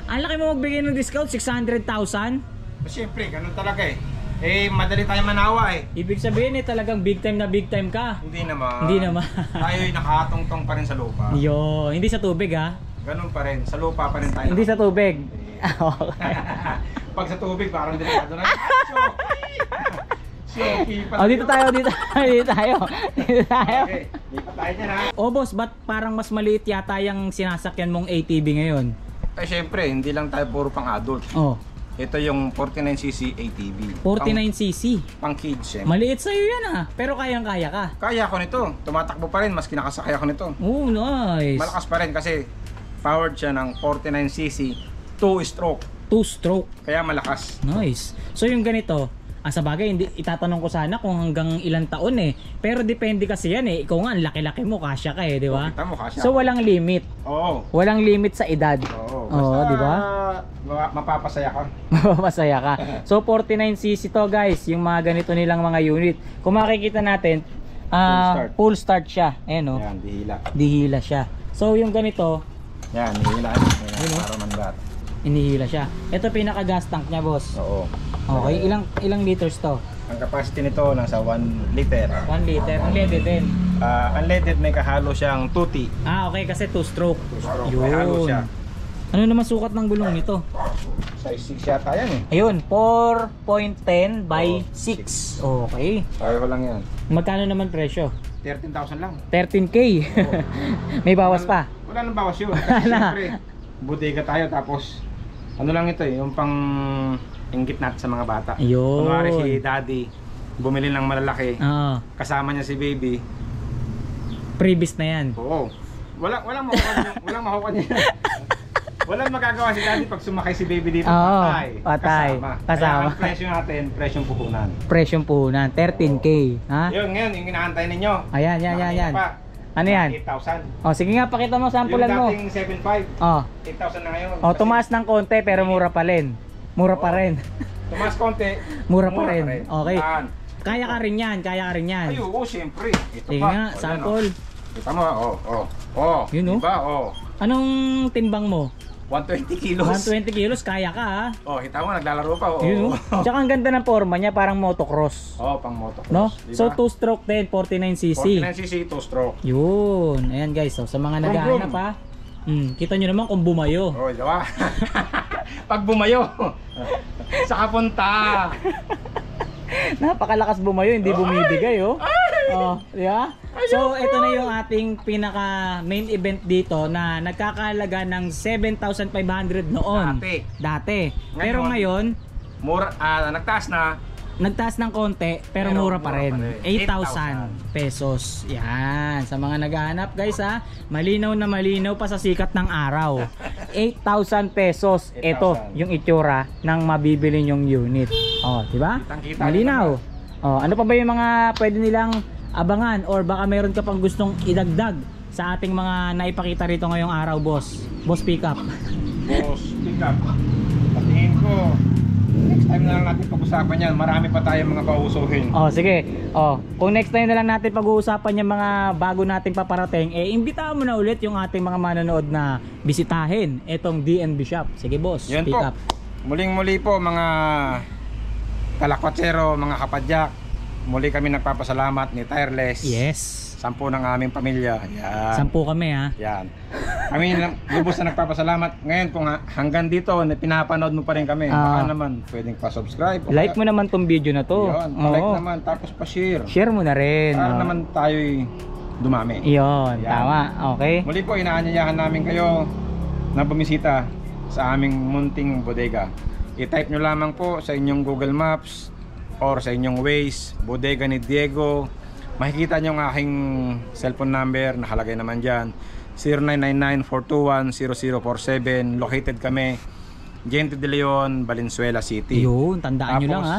Ang laki mo magbigay ng discount, 600,000. Siyempre, ganun talaga eh. Madali tayo manawa eh. Ibig sabihin talagang big time ka. Hindi naman. Hindi naman. Tayo'y nakatungtong pa rin sa lupa. Yo, hindi sa tubig ha. Ganun pa rin. Sa lupa pa rin tayo. Hindi sa tubig. Pag sa tubig, parang delikado na. Shoki pa. Oh, dito tayo, dito tayo. Dito tayo. Okay, lipat tayo dyan ha. Oh, boss, ba't parang mas maliit yata yung sinasakyan mong ATV ngayon? Eh syempre, hindi lang tayo puro pang adult. Oh, Ito yung 49cc ATV. 49cc. Pang kids syempre. Maliit sa'yo yan ah, pero kayang-kaya ka. Kaya ko nito. Tumatakbo pa rin, mas kinakasakay ako nito. Oh, nice. Malakas pa rin kasi powered siya ng 49cc 2-stroke. 2-stroke. Kaya malakas. Nice. So yung ganito, sa bagay, hindi itatanong ko sana kung hanggang ilang taon eh. Pero depende kasi yan eh. Ikaw nga, ang laki-laki mo, kasya ka eh, di ba? Kita mo, kasya. So walang limit. Oo. Walang limit sa edad. Oo. Oo, di ba? Mapapasaya ka. Masaya ka. So 49cc to guys, yung mga ganito nilang mga unit. Kung makikita natin, full start siya. Ayan o. Yan, dihila. Dihila siya. So yung ganito, Yan, dihila. Yan, para mandat. inihila siya. Ito pinaka gas tank niya, boss. Oo. Okay, ilang liters to? Ang capacity nito nasa 1 liter. 1 liter. Unleaded din. Unleaded, may kahalo siyang 2T. Okay, kasi 2-stroke. May halo siya. Ano naman sukat ng gulong nito? Size 6 yata yan eh. Ayun, 4.10 by Oh, 6. Okay. Pareho lang yan. Magkano naman presyo? 13,000 lang. 13K. May bawas pa. Wala nang bawas yun. Kasi syempre, bodega tayo tapos ano lang ito eh, yung pang inggit natin sa mga bata. Ayun. Kunwari si daddy, bumili ng malalaki, Oo. kasama niya si baby. Previous na yan. Oo. Walang mahukan niya. Walang magagawa si daddy pag sumakay si baby dito. Oo, Patay. patay. Kasama. Kaya ang presyo natin, presyong puhunan. Presyong puhunan, 13K. Ha? Yun, ngayon, yung inaantay ninyo. Ayan, yan. Nakanina pa. Ano yan? 8,000. Oh, sige nga, pakita mo, sampulan mo. Yung dating 7,500, Oh. 8,000 na ngayon. Oh, tumaas ng konti pero mura pa rin. Mura pa rin. Tumaas konti. Mura pa rin. Okay. Yan. Kaya ka rin yan, kaya ka rin yan. Ay, oo, siyempre. Ito Sige pa. nga, O, yan, sample. o. Kita mo, oh. Yun, oh. Diba, oh. Anong timbang mo? 120 kilos. 120 kilos, kaya ka ha? Oh, kita mo, naglalaro pa, oh. Yun, oh. Tsaka ang ganda ng forma niya, parang motocross. Oh, pang motocross. No? Diba? So 2-stroke din, 49cc. 49cc, 2-stroke. Yun. Ayan guys, so, sa mga Vroom, naghahanap vroom. ha. Kita nyo naman kung bumayo. Oh, diba? Pag bumayo, saka punta. Napakalakas bumayo, hindi bumibigay oh. Oh, di ba? So ito na yung ating pinaka main event dito na nagkakahalaga ng 7,500 noon. Dati. Pero ngayon, Mura, nagtaas na. nagtaas ng konti pero Pero mura pa rin. mura pa rin. 8,000 pesos. Yan. Sa mga naghahanap guys ha, malinaw na malinaw pa sa sikat ng araw. 8,000 pesos. 8,000. Ito yung itsura ng mabibili nyong unit. Oh, di ba? Kitang-kita Malinaw. Oh, ano pa ba yung mga pwede nilang abangan or baka mayroon ka pang gustong idagdag sa ating mga naipakita rito ngayong araw, boss? Boss Pickup. Boss, pick up. Patingin ko, next time na lang natin pag-usapan yan. Marami pa tayong mga pausuhin. Oh, sige. Oh, kung next time na lang natin pag-uusapan yung mga bago nating paparating, imbitahan mo na ulit yung ating mga manonood na bisitahin itong DNB Shop. Sige, boss. Yan Pick po. up. Muling-muli po mga kalakwatsero, mga kapadyak. Muli kami nagpapasalamat ni Tireless. Yes. 10 ng aming pamilya. Yan. 10 kami ha. Yan. Kami lubos na nagpapasalamat. Ngayon kung hanggang dito pinapanood mo pa rin kami, baka naman pwedeng pa-subscribe. Like mo naman tong video na to. Yun, like naman tapos pa-share. Share mo na rin. Para Oh. naman tayo'y dumami. Iyon, Yan. tama. Okay. Muli po, inaanyayahan namin kayo na bumisita sa aming munting bodega. I-type nyo lamang po sa inyong Google Maps or sa inyong Waze, Bodega ni Diego. Makikita nyo ang aking cellphone number, nakalagay naman dyan. 0999-421-0047. Located kami, Gente de Leon, Valenzuela City. Yun, tandaan nyo lang ha.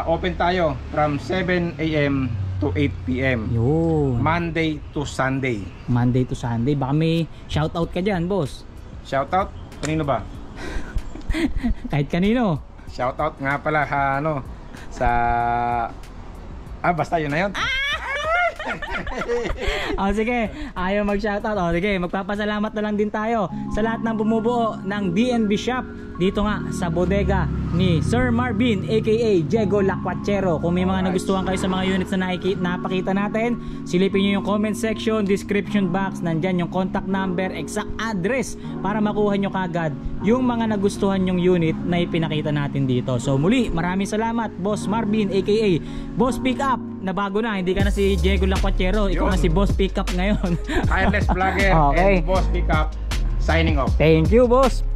Open tayo from 7 AM to 8 PM. Yun. Monday to Sunday. Monday to Sunday. Baka may shoutout ka dyan, boss. Shoutout, kanino ba? Kahit kanino. Shoutout nga pala sa basta yun na yun. O sige, ayaw mag-shoutout. O sige, magpapasalamat na lang din tayo sa lahat ng bumubuo ng DNB Shop dito nga sa bodega ni Sir Marvin aka Diego Lacuachero. Kung may mga nagustuhan kayo sa mga units na napakita natin, silipin nyo yung comment section, description box, nandyan yung contact number, exact address para makuha nyo kagad yung mga nagustuhan yung unit na ipinakita natin dito. So muli, maraming salamat Boss Marvin aka Boss Pickup, na bago na, hindi ka na si Diego Lacuachero, ikaw na si Boss Pickup ngayon. Tireless Vlogger Okay. and Boss Pickup signing off. Thank you, boss.